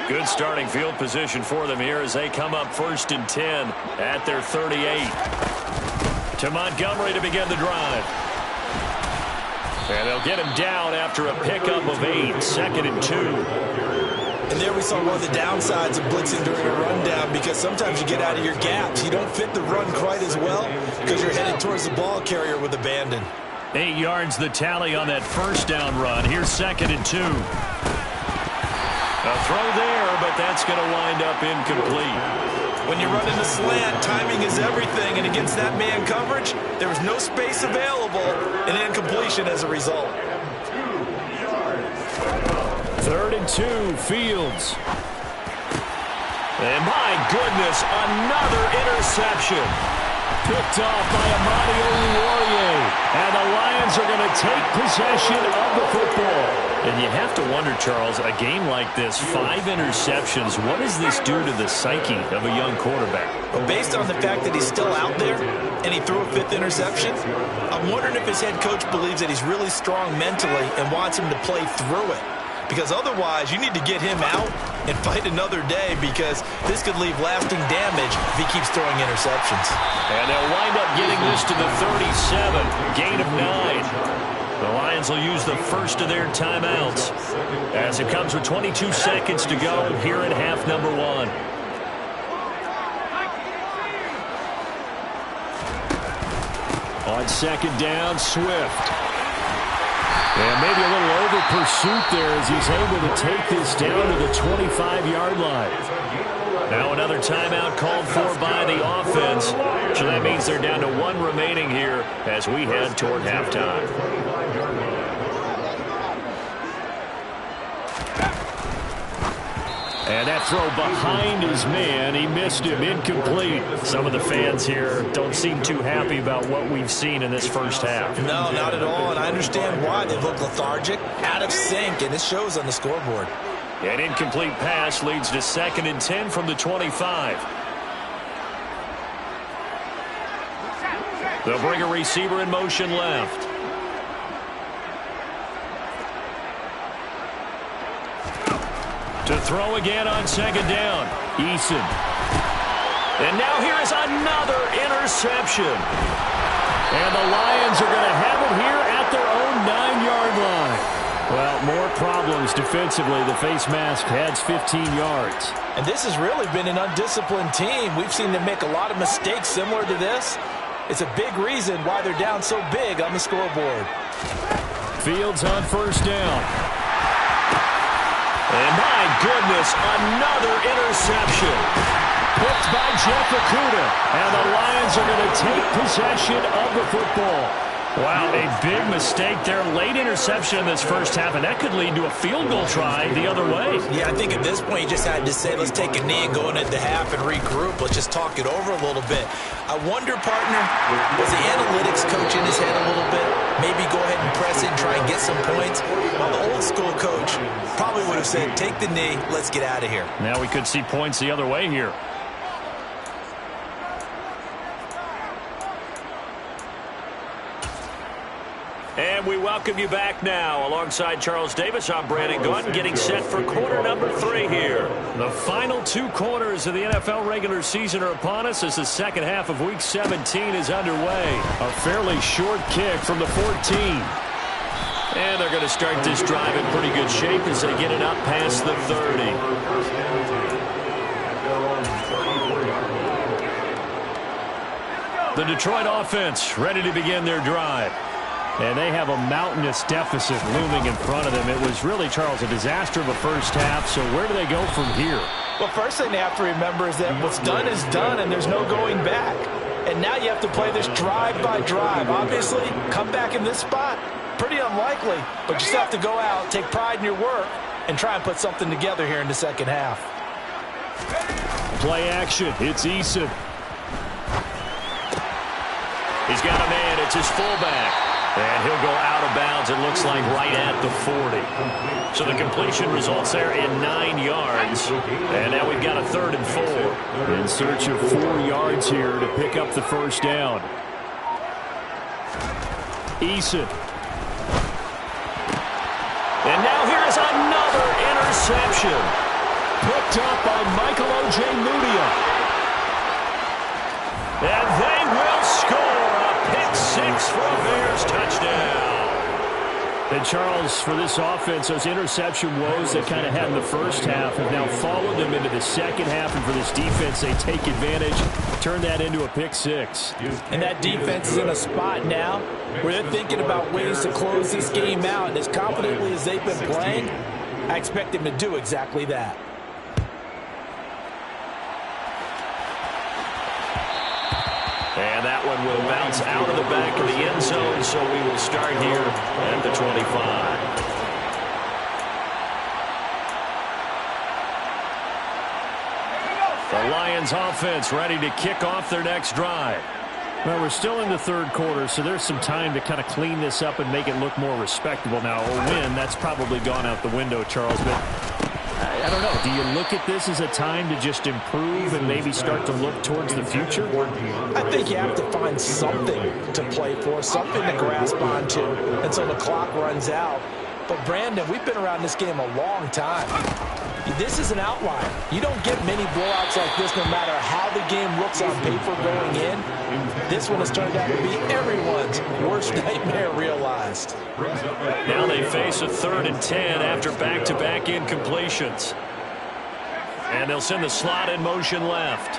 Good starting field position for them here as they come up 1st and 10 at their 38. To Montgomery to begin the drive. And they'll get him down after a pickup of 8, 2nd and 2. And there we saw one of the downsides of blitzing during a rundown, because sometimes you get out of your gaps. You don't fit the run quite as well because you're headed towards the ball carrier with abandon. 8 yards the tally on that first down run. Here's 2nd and 2. A throw there, but that's going to wind up incomplete. When you run in the slant, timing is everything, and against that man coverage, there was no space available, and incompletion as a result. 3rd and 2, Fields. And my goodness, another interception. Picked off by Amadi Oruwariye. And the Lions are going to take possession of the football. And you have to wonder, Charles, a game like this, 5 interceptions, what does this do to the psyche of a young quarterback? Well, based on the fact that he's still out there and he threw a 5th interception, I'm wondering if his head coach believes that he's really strong mentally and wants him to play through it. Because otherwise, you need to get him out and fight another day, because this could leave lasting damage if he keeps throwing interceptions. And they'll wind up getting this to the 37, gain of 9. The Lions will use the first of their timeouts as it comes with 22 seconds to go here at half number 1. On 2nd down, Swift. And maybe a little over pursuit there as he's able to take this down to the 25-yard line. Now another timeout called for by the offense. So that means they're down to 1 remaining here as we head toward halftime. And that throw behind his man, he missed him, incomplete. Some of the fans here don't seem too happy about what we've seen in this first half. No, not at all, and I understand why. They look lethargic, out of sync, and it shows on the scoreboard. An incomplete pass leads to 2nd and 10 from the 25. They'll bring a receiver in motion left. To throw again on 2nd down, Eason. And now here is another interception. And the Lions are going to have it here at their own 9-yard line. Well, more problems defensively. The face mask adds 15 yards. And this has really been an undisciplined team. We've seen them make a lot of mistakes similar to this. It's a big reason why they're down so big on the scoreboard. Fields on 1st down. And my goodness, another interception. Picked by Jeff Okudah. And the Lions are going to take possession of the football. Wow, a big mistake there. Late interception in this first half, and that could lead to a field goal try the other way. Yeah, I think at this point you just had to say, let's take a knee and go into the half and regroup. Let's just talk it over a little bit. I wonder, partner, was the analytics coach in his head a little bit? Maybe go ahead and press it and try and get some points? Well, the old school coach probably would have said, take the knee, let's get out of here. Now we could see points the other way here. And we welcome you back now. Alongside Charles Davis, I'm Brandon Gunn, getting set for quarter number 3 here. The final 2 quarters of the NFL regular season are upon us as the second half of Week 17 is underway. A fairly short kick from the 14. And they're going to start this drive in pretty good shape as they get it up past the 30. The Detroit offense ready to begin their drive. And they have a mountainous deficit looming in front of them. It was really, Charles, a disaster of a first half. So where do they go from here? Well, first thing they have to remember is that what's done is done, and there's no going back. And now you have to play this drive by drive. Obviously, come back in this spot, pretty unlikely. But you still have to go out, take pride in your work, and try and put something together here in the second half. Play action. It's Eason. He's got a man. It's his fullback. And he'll go out of bounds, it looks like, right at the 40. So the completion results there in 9 yards. And now we've got a 3rd and 4. In search of 4 yards here to pick up the first down. Eason. And now here's another interception. Picked up by Michael Ojemudia. And they will score a pick-6 for a Bears touchdown. And Charles, for this offense, those interception woes they kind of had in the first half have now followed them into the second half. And for this defense, they take advantage, turn that into a pick-6. And that defense is in a spot now where they're thinking about ways to close this game out. And as confidently as they've been playing, I expect them to do exactly that. And that one will bounce out of the back of the end zone, so we will start here at the 25. The Lions offense ready to kick off their next drive. Well, we're still in the 3rd quarter, so there's some time to kind of clean this up and make it look more respectable now. A win, that's probably gone out the window, Charles, but I don't know. Do you look at this as a time to just improve and maybe start to look towards the future? I think you have to find something to play for, something to grasp onto until the clock runs out. But, Brandon, we've been around this game a long time. This is an outlier. You don't get many blowouts like this no matter how the game looks on paper going in. This one has turned out to be everyone's worst nightmare realized. Now they face a 3rd and 10 after back-to-back incompletions. And they'll send the slot in motion left.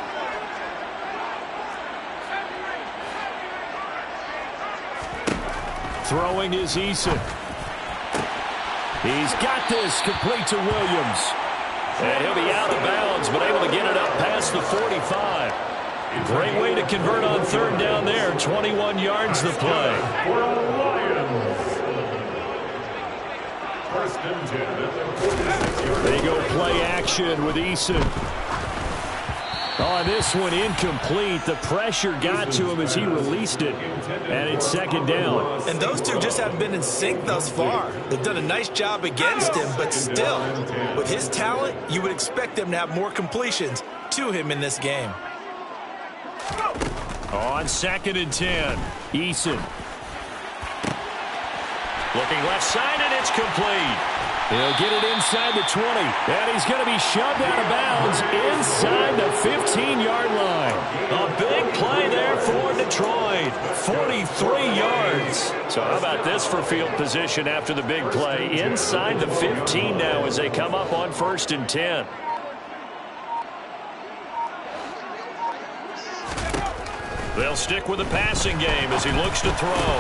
Throwing is Eason. He's got this complete to Williams. And he'll be out of bounds, but able to get it up past the 45. Great way to convert on 3rd down there. 21 yards the play. For the Lions. 1st and 10 at the 46-yard line. They go play action with Eason. Oh, this one incomplete. The pressure got to him as he released it. And it's 2nd down. And those two just haven't been in sync thus far. They've done a nice job against him, but still, with his talent, you would expect them to have more completions to him in this game. On 2nd and 10, Eason. Looking left side, and it's complete. He'll get it inside the 20, and he's going to be shoved out of bounds inside the 15-yard line. A big play there for Detroit, 43 yards. So how about this for field position after the big play? Inside the 15 now as they come up on 1st and 10. They'll stick with the passing game as he looks to throw.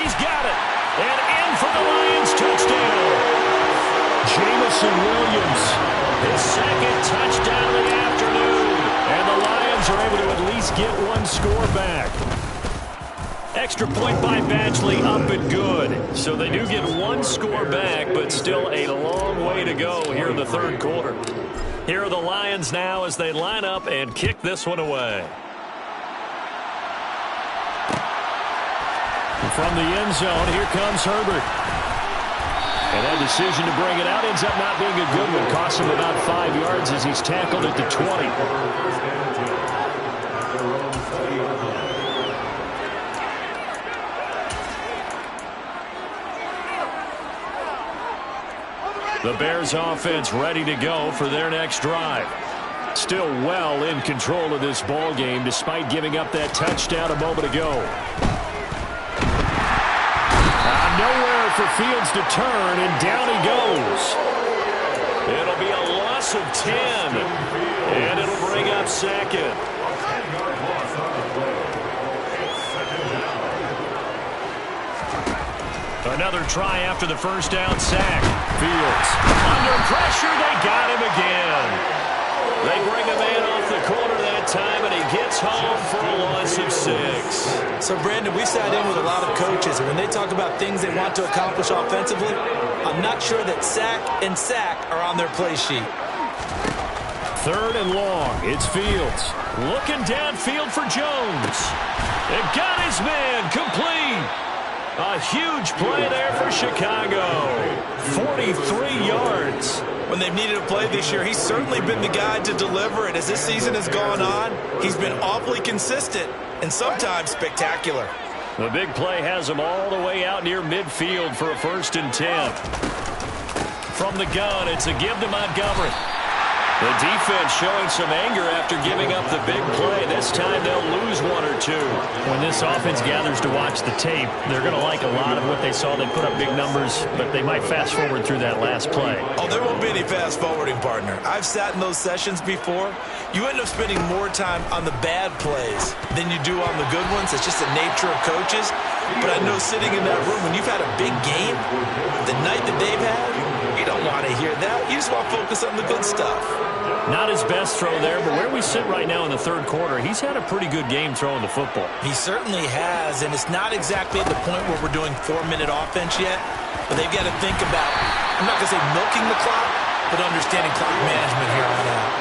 He's got it, and in for the Lions touchdown. Jamison Williams, his 2nd touchdown of the afternoon. And the Lions are able to at least get 1 score back. Extra point by Badgley up and good. So they do get 1 score back, but still a long way to go here in the 3rd quarter. Here are the Lions now as they line up and kick this one away. From the end zone, here comes Herbert. And that decision to bring it out ends up not being a good one. Costs him about 5 yards as he's tackled at the 20. The Bears offense ready to go for their next drive. Still well in control of this ball game despite giving up that touchdown a moment ago. Nowhere for Fields to turn, and down he goes. It'll be a loss of 10, and it'll bring up 2nd. Another try after the 1st down sack. Fields under pressure, they got him again. They bring a man off the corner that time, and he gets home for a loss of 6. So, Brandon, we sat in with a lot of coaches, and when they talk about things they want to accomplish offensively, I'm not sure that sack and sack are on their play sheet. 3rd and long. It's Fields. Looking downfield for Jones. And got his man complete. A huge play there for Chicago. 43 yards. When they've needed a play this year, he's certainly been the guy to deliver it. As this season has gone on, he's been awfully consistent and sometimes spectacular. The big play has him all the way out near midfield for a 1st and 10. From the gun, it's a give to Montgomery. The defense showing some anger after giving up the big play. This time they'll lose 1 or 2. When this offense gathers to watch the tape, they're going to like a lot of what they saw. They put up big numbers, but they might fast forward through that last play. Oh, there won't be any fast forwarding, partner. I've sat in those sessions before. You end up spending more time on the bad plays than you do on the good ones. It's just the nature of coaches. But I know sitting in that room, when you've had a big game, the night that they've had, you don't want to hear that. You just want to focus on the good stuff. Not his best throw there, but where we sit right now in the 3rd quarter, he's had a pretty good game throwing the football. He certainly has, and it's not exactly at the point where we're doing 4-minute offense yet, but they've got to think about, I'm not going to say milking the clock, but understanding clock management here on out.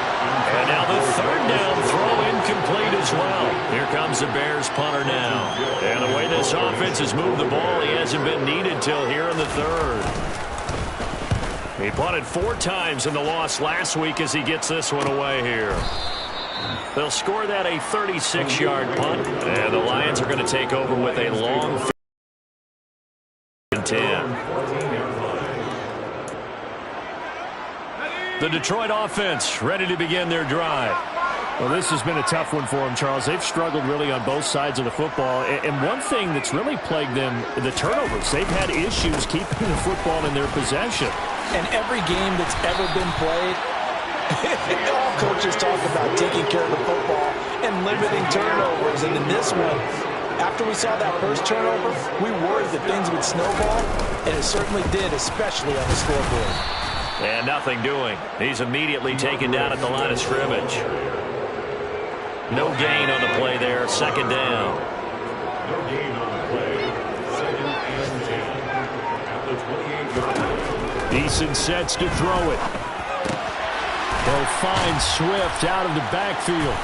And now the 3rd down throw incomplete as well. Here comes the Bears punter now. And the way this offense has moved the ball, he hasn't been needed till here in the 3rd. He punted 4 times in the loss last week as he gets this one away here. They'll score that a 36-yard punt, and the Lions are going to take over with a long 10. The Detroit offense ready to begin their drive. Well, this has been a tough one for them, Charles. They've struggled really on both sides of the football. And one thing that's really plagued them, the turnovers. They've had issues keeping the football in their possession. And every game that's ever been played, all coaches talk about taking care of the football and limiting turnovers. And in this one, after we saw that first turnover, we worried that things would snowball, and it certainly did, especially on the scoreboard. And nothing doing. He's immediately taken down at the line of scrimmage. No gain on the play there. 2nd down. No gain on the play. 2nd and 10. At the 28-yard line. Eason sets to throw it. They'll find Swift out of the backfield.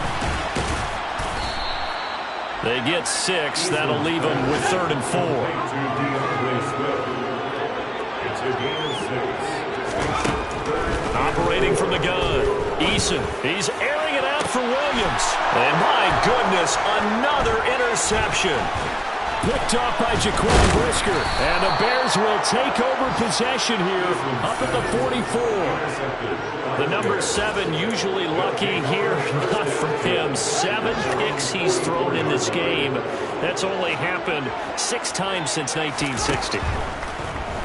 They get 6. That'll leave them with 3rd and 4. It's a gain of 6. Operating from the gun. Eason. He's airing it out for Williams. And my goodness, another interception. Picked off by Jaquan Brisker. And the Bears will take over possession here up at the 44. The number 7 usually lucky here. Not for him. 7 picks he's thrown in this game. That's only happened 6 times since 1960.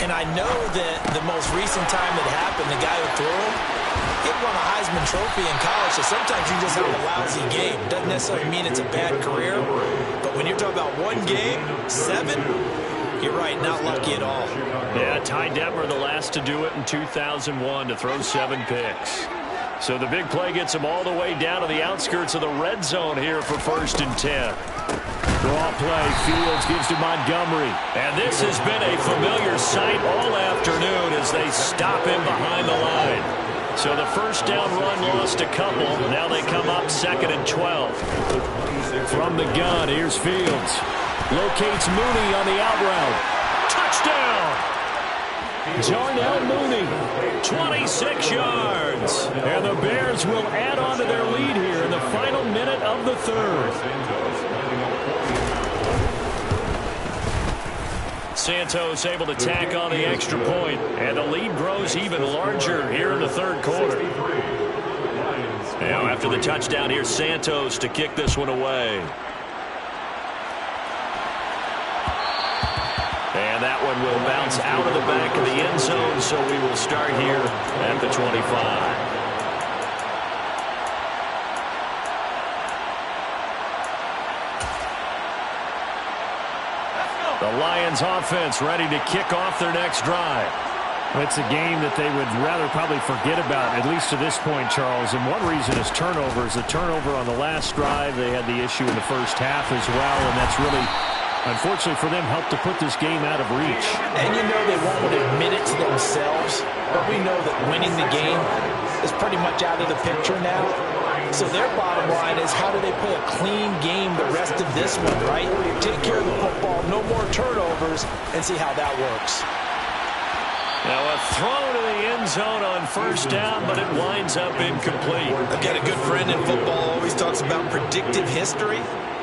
And I know that the most recent time it happened, the guy who threw him, he won a Heisman Trophy in college, so sometimes you just have a lousy game. Doesn't necessarily mean it's a bad career, but when you're talking about one game, 7, you're right, not lucky at all. Yeah, Ty Detmer, the last to do it in 2001, to throw 7 picks. So the big play gets him all the way down to the outskirts of the red zone here for 1st and 10. Draw play. Fields gives to Montgomery. And this has been a familiar sight all afternoon as they stop him behind the line. So the 1st down run lost a couple. Now they come up 2nd and 12. From the gun, here's Fields. Locates Mooney on the out route. Touchdown! Darnell Mooney. 26 yards. And the Bears will add on to their lead here in the final minute of the 3rd. Santos able to tack on the extra point, and the lead grows even larger here in the 3rd quarter. Now after the touchdown, here's Santos to kick this one away. And that one will bounce out of the back of the end zone, so we will start here at the 25. The Lions offense ready to kick off their next drive. It's a game that they would rather probably forget about, at least to this point, Charles. And one reason is turnovers. The turnover on the last drive, they had the issue in the first half as well, and that's really, unfortunately for them, helped to put this game out of reach. And you know they won't admit it to themselves, but we know that winning the game is pretty much out of the picture now. So their bottom line is, how do they play a clean game the rest of this one, right? Take care of the football, no more turnovers, and see how that works. Now a throw to the end zone on first down, but it winds up incomplete. I've got a good friend in football, always talks about predictive history.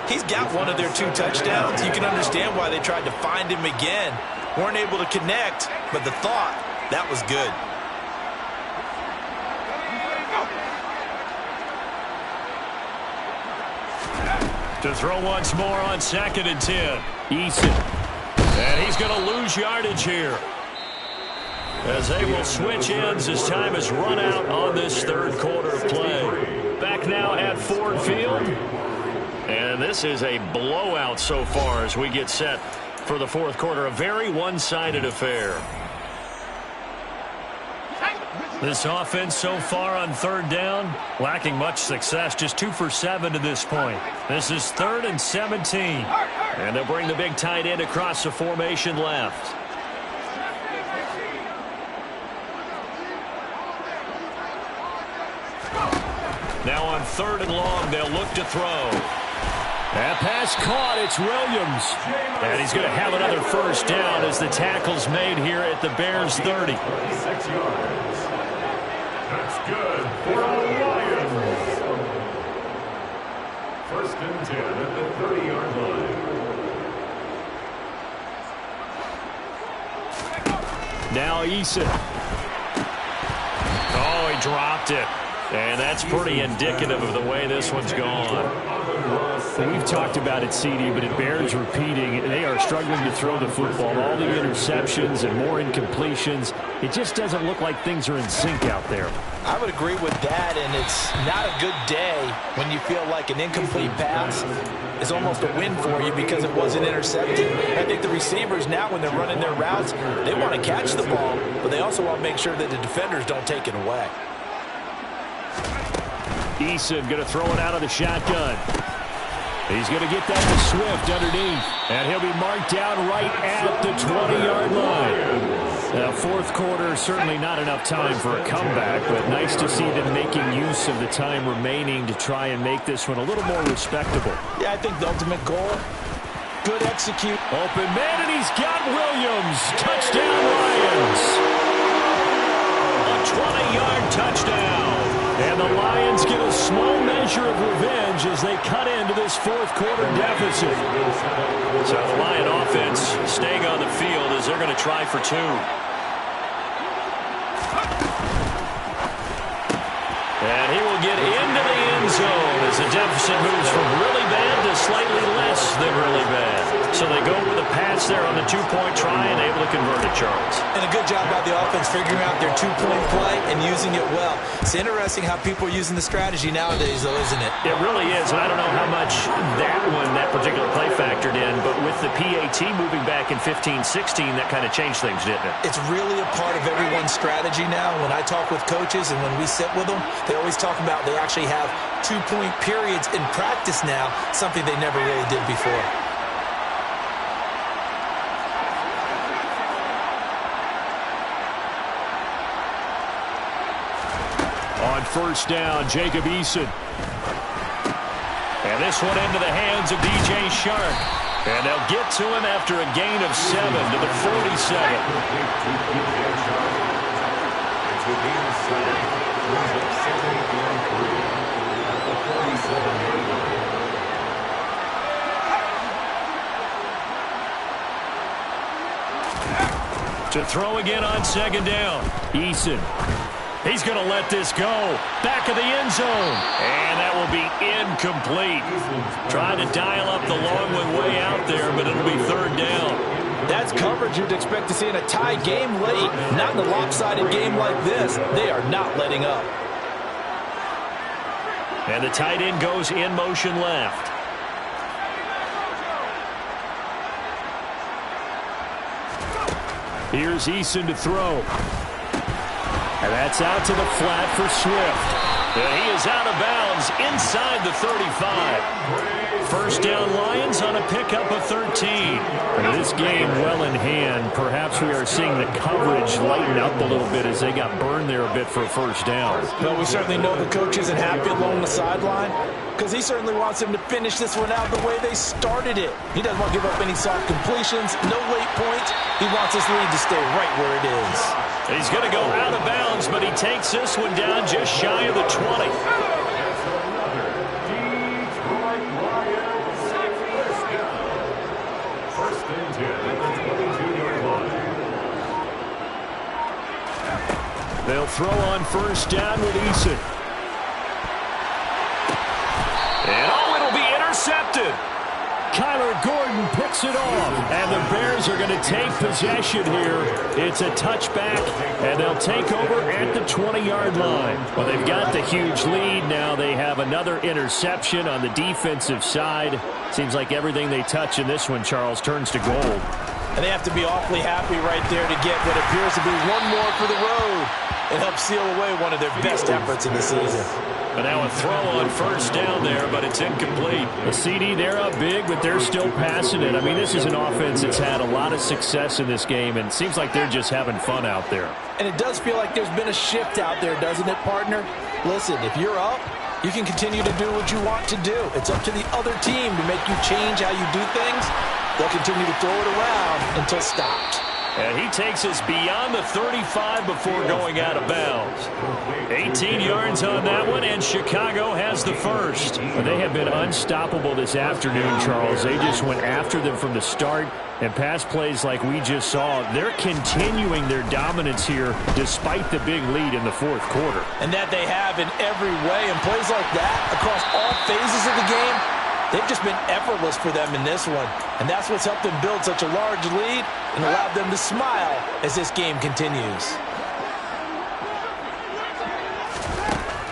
He's got one of their 2 touchdowns. You can understand why they tried to find him again. Weren't able to connect, but the thought, that was good. To throw once more on 2nd and 10. Eason. And he's going to lose yardage here, as they will switch ends as time has run out on this 3rd quarter of play. Back now at Ford Field. And this is a blowout so far as we get set for the 4th quarter. A very one-sided affair. This offense so far on 3rd down, lacking much success. Just 2 for 7 to this point. This is 3rd and 17. And they'll bring the big tight end across the formation left. Now on 3rd and long, they'll look to throw. That pass caught. It's Williams. And he's going to have another first down as the tackle's made here at the Bears 30. 6 yards. That's good for the Lions. 1st and 10 at the 30-yard line. Now Eason. Oh, he dropped it. And that's pretty indicative of the way this one's gone. We've talked about it, CD, but it bears repeating. They are struggling to throw the football. All the interceptions and more incompletions. It just doesn't look like things are in sync out there. I would agree with that, and it's not a good day when you feel like an incomplete pass is almost a win for you because it wasn't intercepted. I think the receivers now, when they're running their routes, they want to catch the ball, but they also want to make sure that the defenders don't take it away. Eason going to throw it out of the shotgun. He's going to get that to Swift underneath. And he'll be marked down right at the 20-yard line. Now, 4th quarter, certainly not enough time for a comeback, but nice to see them making use of the time remaining to try and make this one a little more respectable. Yeah, I think the ultimate goal, good execute. Open man, and he's got Williams. Touchdown, Lions. A 20-yard touchdown. And the Lions get a small measure of revenge as they cut into this 4th quarter deficit. So the Lion offense staying on the field as they're going to try for 2. And he will get into the end zone as the deficit moves from really bad to slightly less than really bad. So they go with a pass there on the 2-point try and able to convert it, Charles. And a good job by the offense figuring out their 2-point play and using it well. It's interesting how people are using the strategy nowadays, though, isn't it? It really is, and I don't know how much that particular play factored in, but with the PAT moving back in 15-16, that kind of changed things, didn't it? It's really a part of everyone's strategy now. When I talk with coaches and when we sit with them, they always talk about they actually have 2-point periods in practice now, something they never really did before. On first down, Jacob Eason. And this one into the hands of DJ Shark. And they'll get to him after a gain of 7 to the 47. To throw again on 2nd down. Eason. He's going to let this go. Back of the end zone. And that will be incomplete. Trying to dial up the long one way out there, but it'll be 3rd down. That's coverage you'd expect to see in a tie game late. Not in a lopsided game like this. They are not letting up. And the tight end goes in motion left. Here's Eason to throw. And that's out to the flat for Swift. And he is out of bounds inside the 35. First down Lions on a pickup of 13. And this this game well in hand. Perhaps we are seeing the coverage lighten up a little bit as they got burned there a bit for a first down. Well, we certainly know the coach isn't happy along the sideline because he certainly wants them to finish this one out the way they started it. He doesn't want to give up any soft completions, no late points. He wants his lead to stay right where it is. He's going to go out of bounds, but he takes this one down just shy of the 20. They'll throw on first down with Eason. And it'll be intercepted. Kyler Gordon picks it off, and the Bears are going to take possession here. It's a touchback, and they'll take over at the 20-yard line. Well, they've got the huge lead. Now they have another interception on the defensive side. Seems like everything they touch in this one, Charles, turns to gold. And they have to be awfully happy right there to get what appears to be one more for the road. It helps seal away one of their best efforts in the season. And now a throw on first down there, but it's incomplete. The CD, they're up big, but they're still passing it. I mean, this is an offense that's had a lot of success in this game, and it seems like they're just having fun out there. And it does feel like there's been a shift out there, doesn't it, partner? Listen, if you're up, you can continue to do what you want to do. It's up to the other team to make you change how you do things. They'll continue to throw it around until stopped. And he takes us beyond the 35 before going out of bounds. 18 yards on that one, and Chicago has the first. Well, they have been unstoppable this afternoon, Charles. They just went after them from the start, and pass plays like we just saw, they're continuing their dominance here despite the big lead in the fourth quarter. And that they have in every way, and plays like that across all phases of the game, they've just been effortless for them in this one. And that's what's helped them build such a large lead and allowed them to smile as this game continues.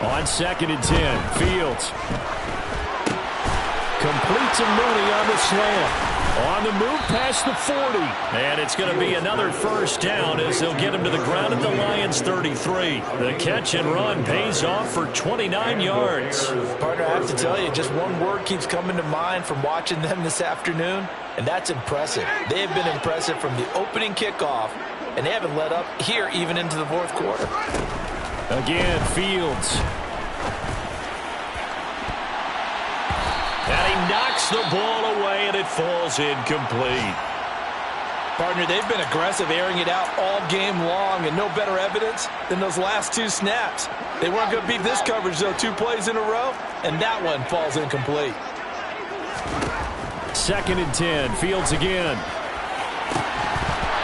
On 2nd and 10, Fields completes a Mooney on the slant. On the move past the 40. And it's going to be another first down as they'll get him to the ground at the Lions' 33. The catch and run pays off for 29 yards. Partner, I have to tell you, just one word keeps coming to mind from watching them this afternoon, and that's impressive. They have been impressive from the opening kickoff, and they haven't let up here even into the fourth quarter. Again, Fields. And he knocks the ball away, and it falls incomplete. Partner, they've been aggressive, airing it out all game long, and no better evidence than those last two snaps. They weren't going to beat this coverage, though, 2 plays in a row, and that one falls incomplete. 2nd and 10, Fields again.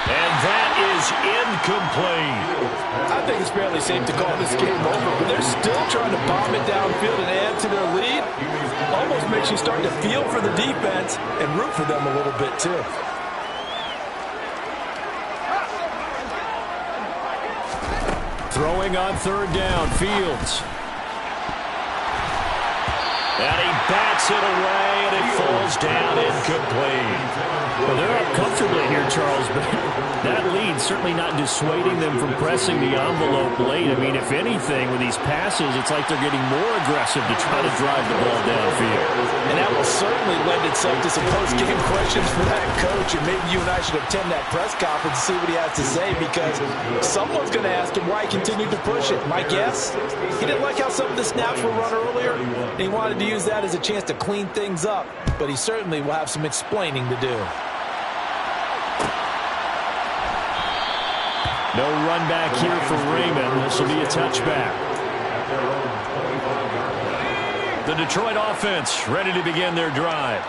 And that is incomplete. I think it's fairly safe to call this game over, but they're still trying to bomb it downfield and add to their lead. Almost makes you start to feel for the defense and root for them a little bit, too. Throwing on 3rd down, Fields. And he bats it away, and it falls down incomplete. Well, they're up comfortably here, Charles, but that lead certainly not dissuading them from pressing the envelope late. I mean, if anything, with these passes, it's like they're getting more aggressive to try to drive the ball downfield. And that will certainly lend itself to some post-game questions for that coach, and maybe you and I should attend that press conference and see what he has to say, because someone's going to ask him why he continued to push it. My guess, he didn't like how some of the snaps were run earlier, and he wanted to use that as a chance to clean things up, but he certainly will have some explaining to do. No run back here for Raymond. This will be a touchback. The Detroit offense ready to begin their drive.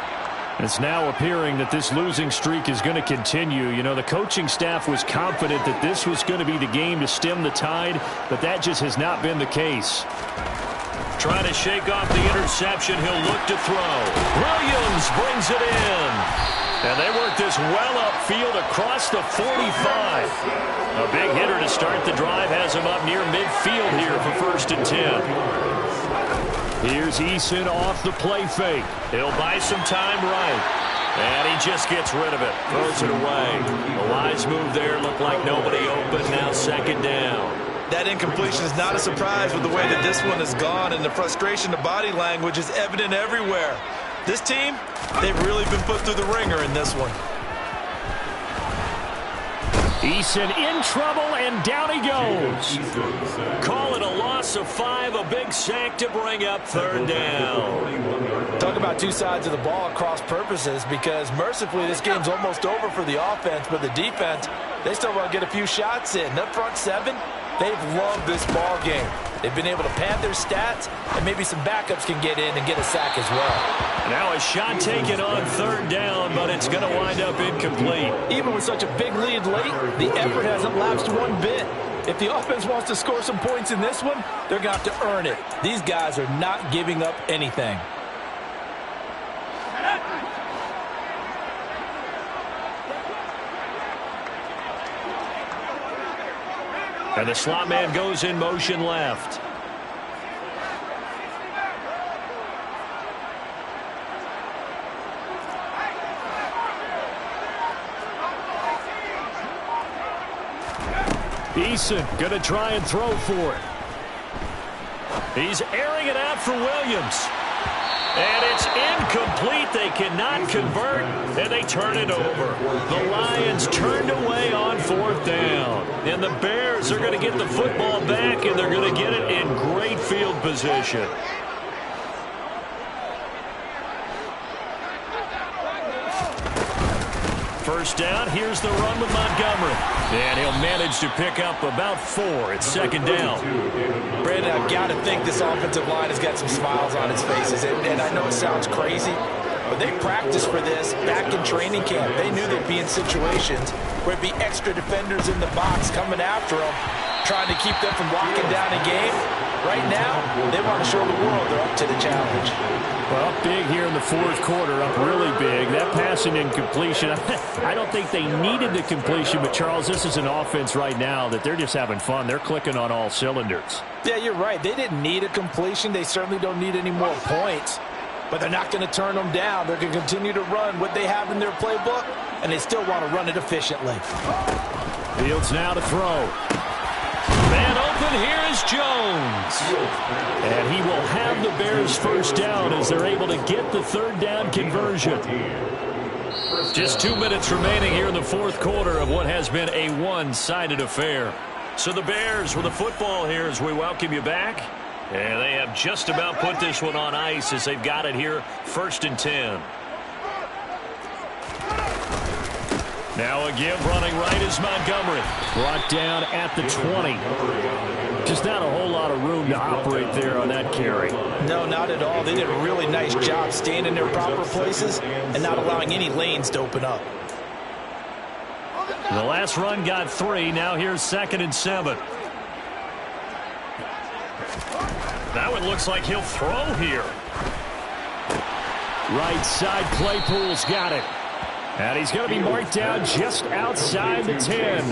It's now appearing that this losing streak is going to continue. You know, the coaching staff was confident that this was going to be the game to stem the tide, but that just has not been the case. Trying to shake off the interception. He'll look to throw. Williams brings it in. And they work this well upfield across the 45. A big hitter to start the drive has him up near midfield here for 1st and 10. Here's Eason off the play fake. He'll buy some time right. And he just gets rid of it. Throws it away. A wise move there. Looked like nobody open. Now 2nd down. That incompletion is not a surprise with the way that this one has gone, and the frustration, the body language is evident everywhere. This team, they've really been put through the ringer in this one. Eason in trouble, and down he goes. Call it a loss of 5, a big sack to bring up third down. Talk about two sides of the ball at cross purposes, because mercifully this game's almost over for the offense, but the defense, they still want to get a few shots in. That front seven, they've loved this ball game. They've been able to pad their stats, and maybe some backups can get in and get a sack as well. Now a shot taken on third down, but it's going to wind up incomplete. Even with such a big lead late, the effort hasn't lapsed one bit. If the offense wants to score some points in this one, they're going to have to earn it. These guys are not giving up anything. And the slot man goes in motion left. Eason going to try and throw for it. He's airing it out for Williams. And it's incomplete. They cannot convert, and they turn it over. The Lions turned away on fourth down. And the Bears are going to get the football back, and they're going to get it in great field position. First down, here's the run with Montgomery. And he'll manage to pick up about 4. It's second down. Brandon, I've got to think this offensive line has got some smiles on its faces. And I know it sounds crazy, but they practiced for this back in training camp. They knew they'd be in situations where it'd be extra defenders in the box coming after them, trying to keep them from locking down a game. Right now, they want to show the world they're up to the challenge. Well, up big here in the fourth quarter, up really big. That passing incompletion, I don't think they needed the completion, but Charles, this is an offense right now that they're just having fun. They're clicking on all cylinders. Yeah, you're right. They didn't need a completion. They certainly don't need any more points, but they're not going to turn them down. They're going to continue to run what they have in their playbook, and they still want to run it efficiently. Fields now to throw. Man open, here is Jones. And he will have the Bears first down as they're able to get the third down conversion. Just 2 minutes remaining here in the fourth quarter of what has been a one-sided affair. So the Bears with the football here as we welcome you back. And they have just about put this one on ice as they've got it here, 1st and 10. Now again, running right is Montgomery. Brought down at the 20. Just not a whole lot of room to operate there on that carry. No, not at all. They did a really nice job staying in their proper places and not allowing any lanes to open up. The last run got 3. Now here's 2nd and 7. Now it looks like he'll throw here. Right side, Claypool's got it. And he's going to be marked down just outside the 10.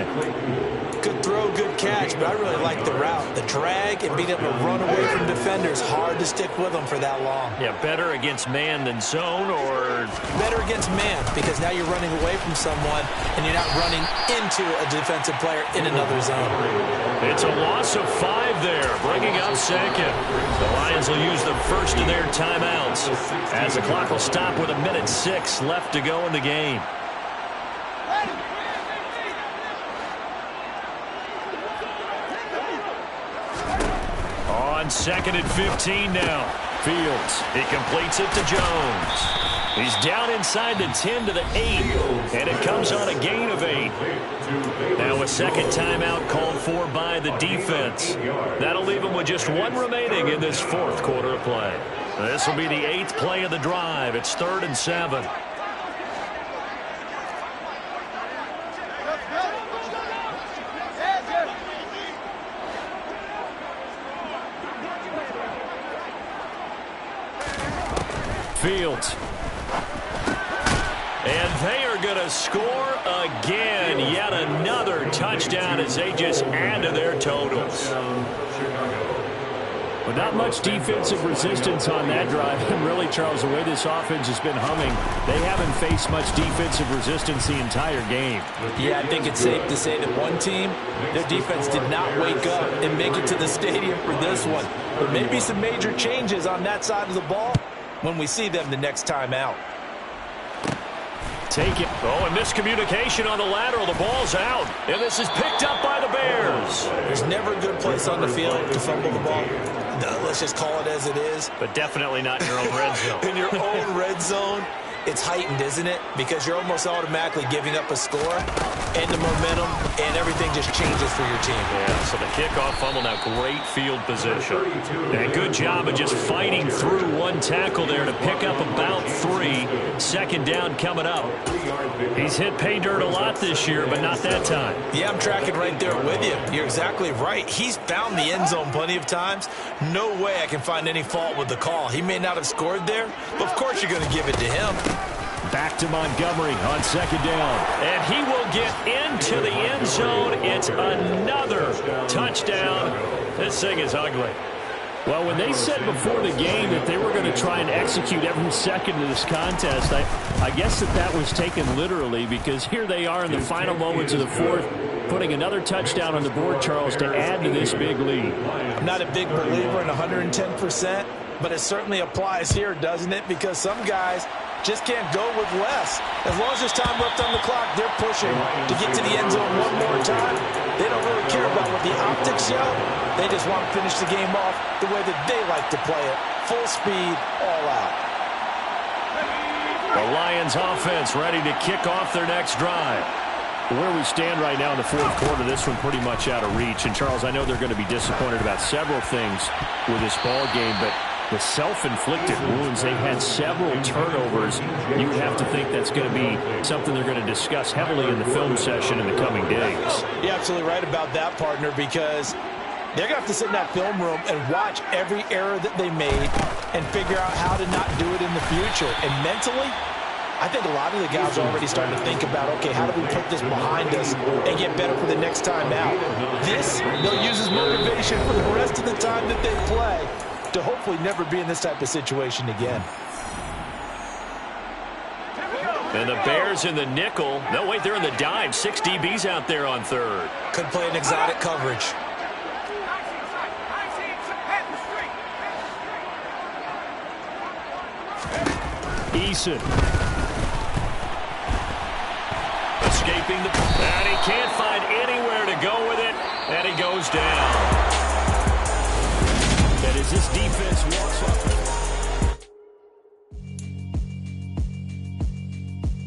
Good throw, good catch, but I really like the route. The drag and being able to run away from defenders, hard to stick with them for that long. Yeah, better against man than zone, or? Better against man, because now you're running away from someone and you're not running into a defensive player in another zone. It's a loss of 5 there, bringing up 2nd. The Lions will use the first of their timeouts as the clock will stop with 1:06 left to go in the game. On 2nd and 15 now. Fields, he completes it to Jones. He's down inside the 10 to the 8, and it comes on a gain of 8. Now a second timeout called for by the defense. That'll leave him with just 1 remaining in this fourth quarter of play. This will be the 8th play of the drive. It's 3rd and 7. Fields. And they are going to score again. Yet another touchdown as they just add to their totals. But not much defensive resistance on that drive. And really, Charles, the way this offense has been humming, they haven't faced much defensive resistance the entire game. Yeah, I think it's safe to say that one team, their defense did not wake up and make it to the stadium for this one. But maybe some major changes on that side of the ball when we see them the next time out. Take it. Oh, and miscommunication on the lateral. The ball's out. And this is picked up by the Bears. There's never a good place on the field to fumble the ball. No, let's just call it as it is. But definitely not in your own red zone. In your own red zone, it's heightened, isn't it? Because you're almost automatically giving up a score, and the momentum, and everything just changes for your team. Yeah, so the kickoff fumble now, great field position. And good job of just fighting through one tackle there to pick up about 3. Second down coming up. He's hit pay dirt a lot this year, but not that time. Yeah, I'm tracking right there with you. You're exactly right. He's found the end zone plenty of times. No way I can find any fault with the call. He may not have scored there, but of course you're going to give it to him. Back to Montgomery on second down. And he will get into the end zone. It's another touchdown. This thing is ugly. Well, when they said before the game that they were going to try and execute every second of this contest, I guess that was taken literally, because here they are in the final moments of the fourth, putting another touchdown on the board, Charles, to add to this big lead. I'm not a big believer in 110%, but it certainly applies here, doesn't it? Because some guys just can't go with less. As long as there's time left on the clock, they're pushing to get to the end zone one more time. They don't really care about what the optics show. They just want to finish the game off the way that they like to play it. Full speed, all out. The Lions offense ready to kick off their next drive. Where we stand right now in the fourth quarter, this one pretty much out of reach. And, Charles, I know they're going to be disappointed about several things with this ball game, but the self-inflicted wounds, they've had several turnovers. You have to think that's going to be something they're going to discuss heavily in the film session in the coming days. You're absolutely right about that, partner, because they're going to have to sit in that film room and watch every error that they made and figure out how to not do it in the future. And mentally, I think a lot of the guys are already starting to think about, okay, how do we put this behind us and get better for the next time out? This, they'll use as motivation for the rest of the time that they play to hopefully never be in this type of situation again. And the Bears in the nickel. No, wait, they're in the dime. 6 DBs out there on third. Could play an exotic coverage. Eason. Escaping the... And he can't find anywhere to go with it. And he goes down. And as this defense walks up...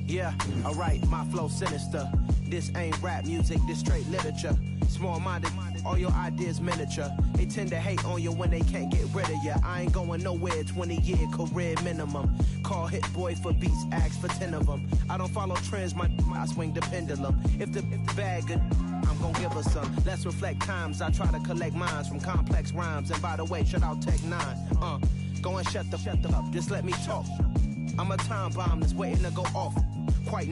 Yeah, alright, my flow sinister. This ain't rap music, this straight literature. Small-minded, all your ideas miniature. They tend to hate on you when they can't get rid of you. I ain't going nowhere, 20-year career minimum. Call Hit Boy for beats, ask for 10 of them. I don't follow trends, I swing the pendulum. If the bag good, I'm gonna give her some. Let's reflect times, I try to collect minds from complex rhymes. And by the way, shout out Tech 9. Go and shut the up, just let me talk. I'm a time bomb that's waiting to go off. Quite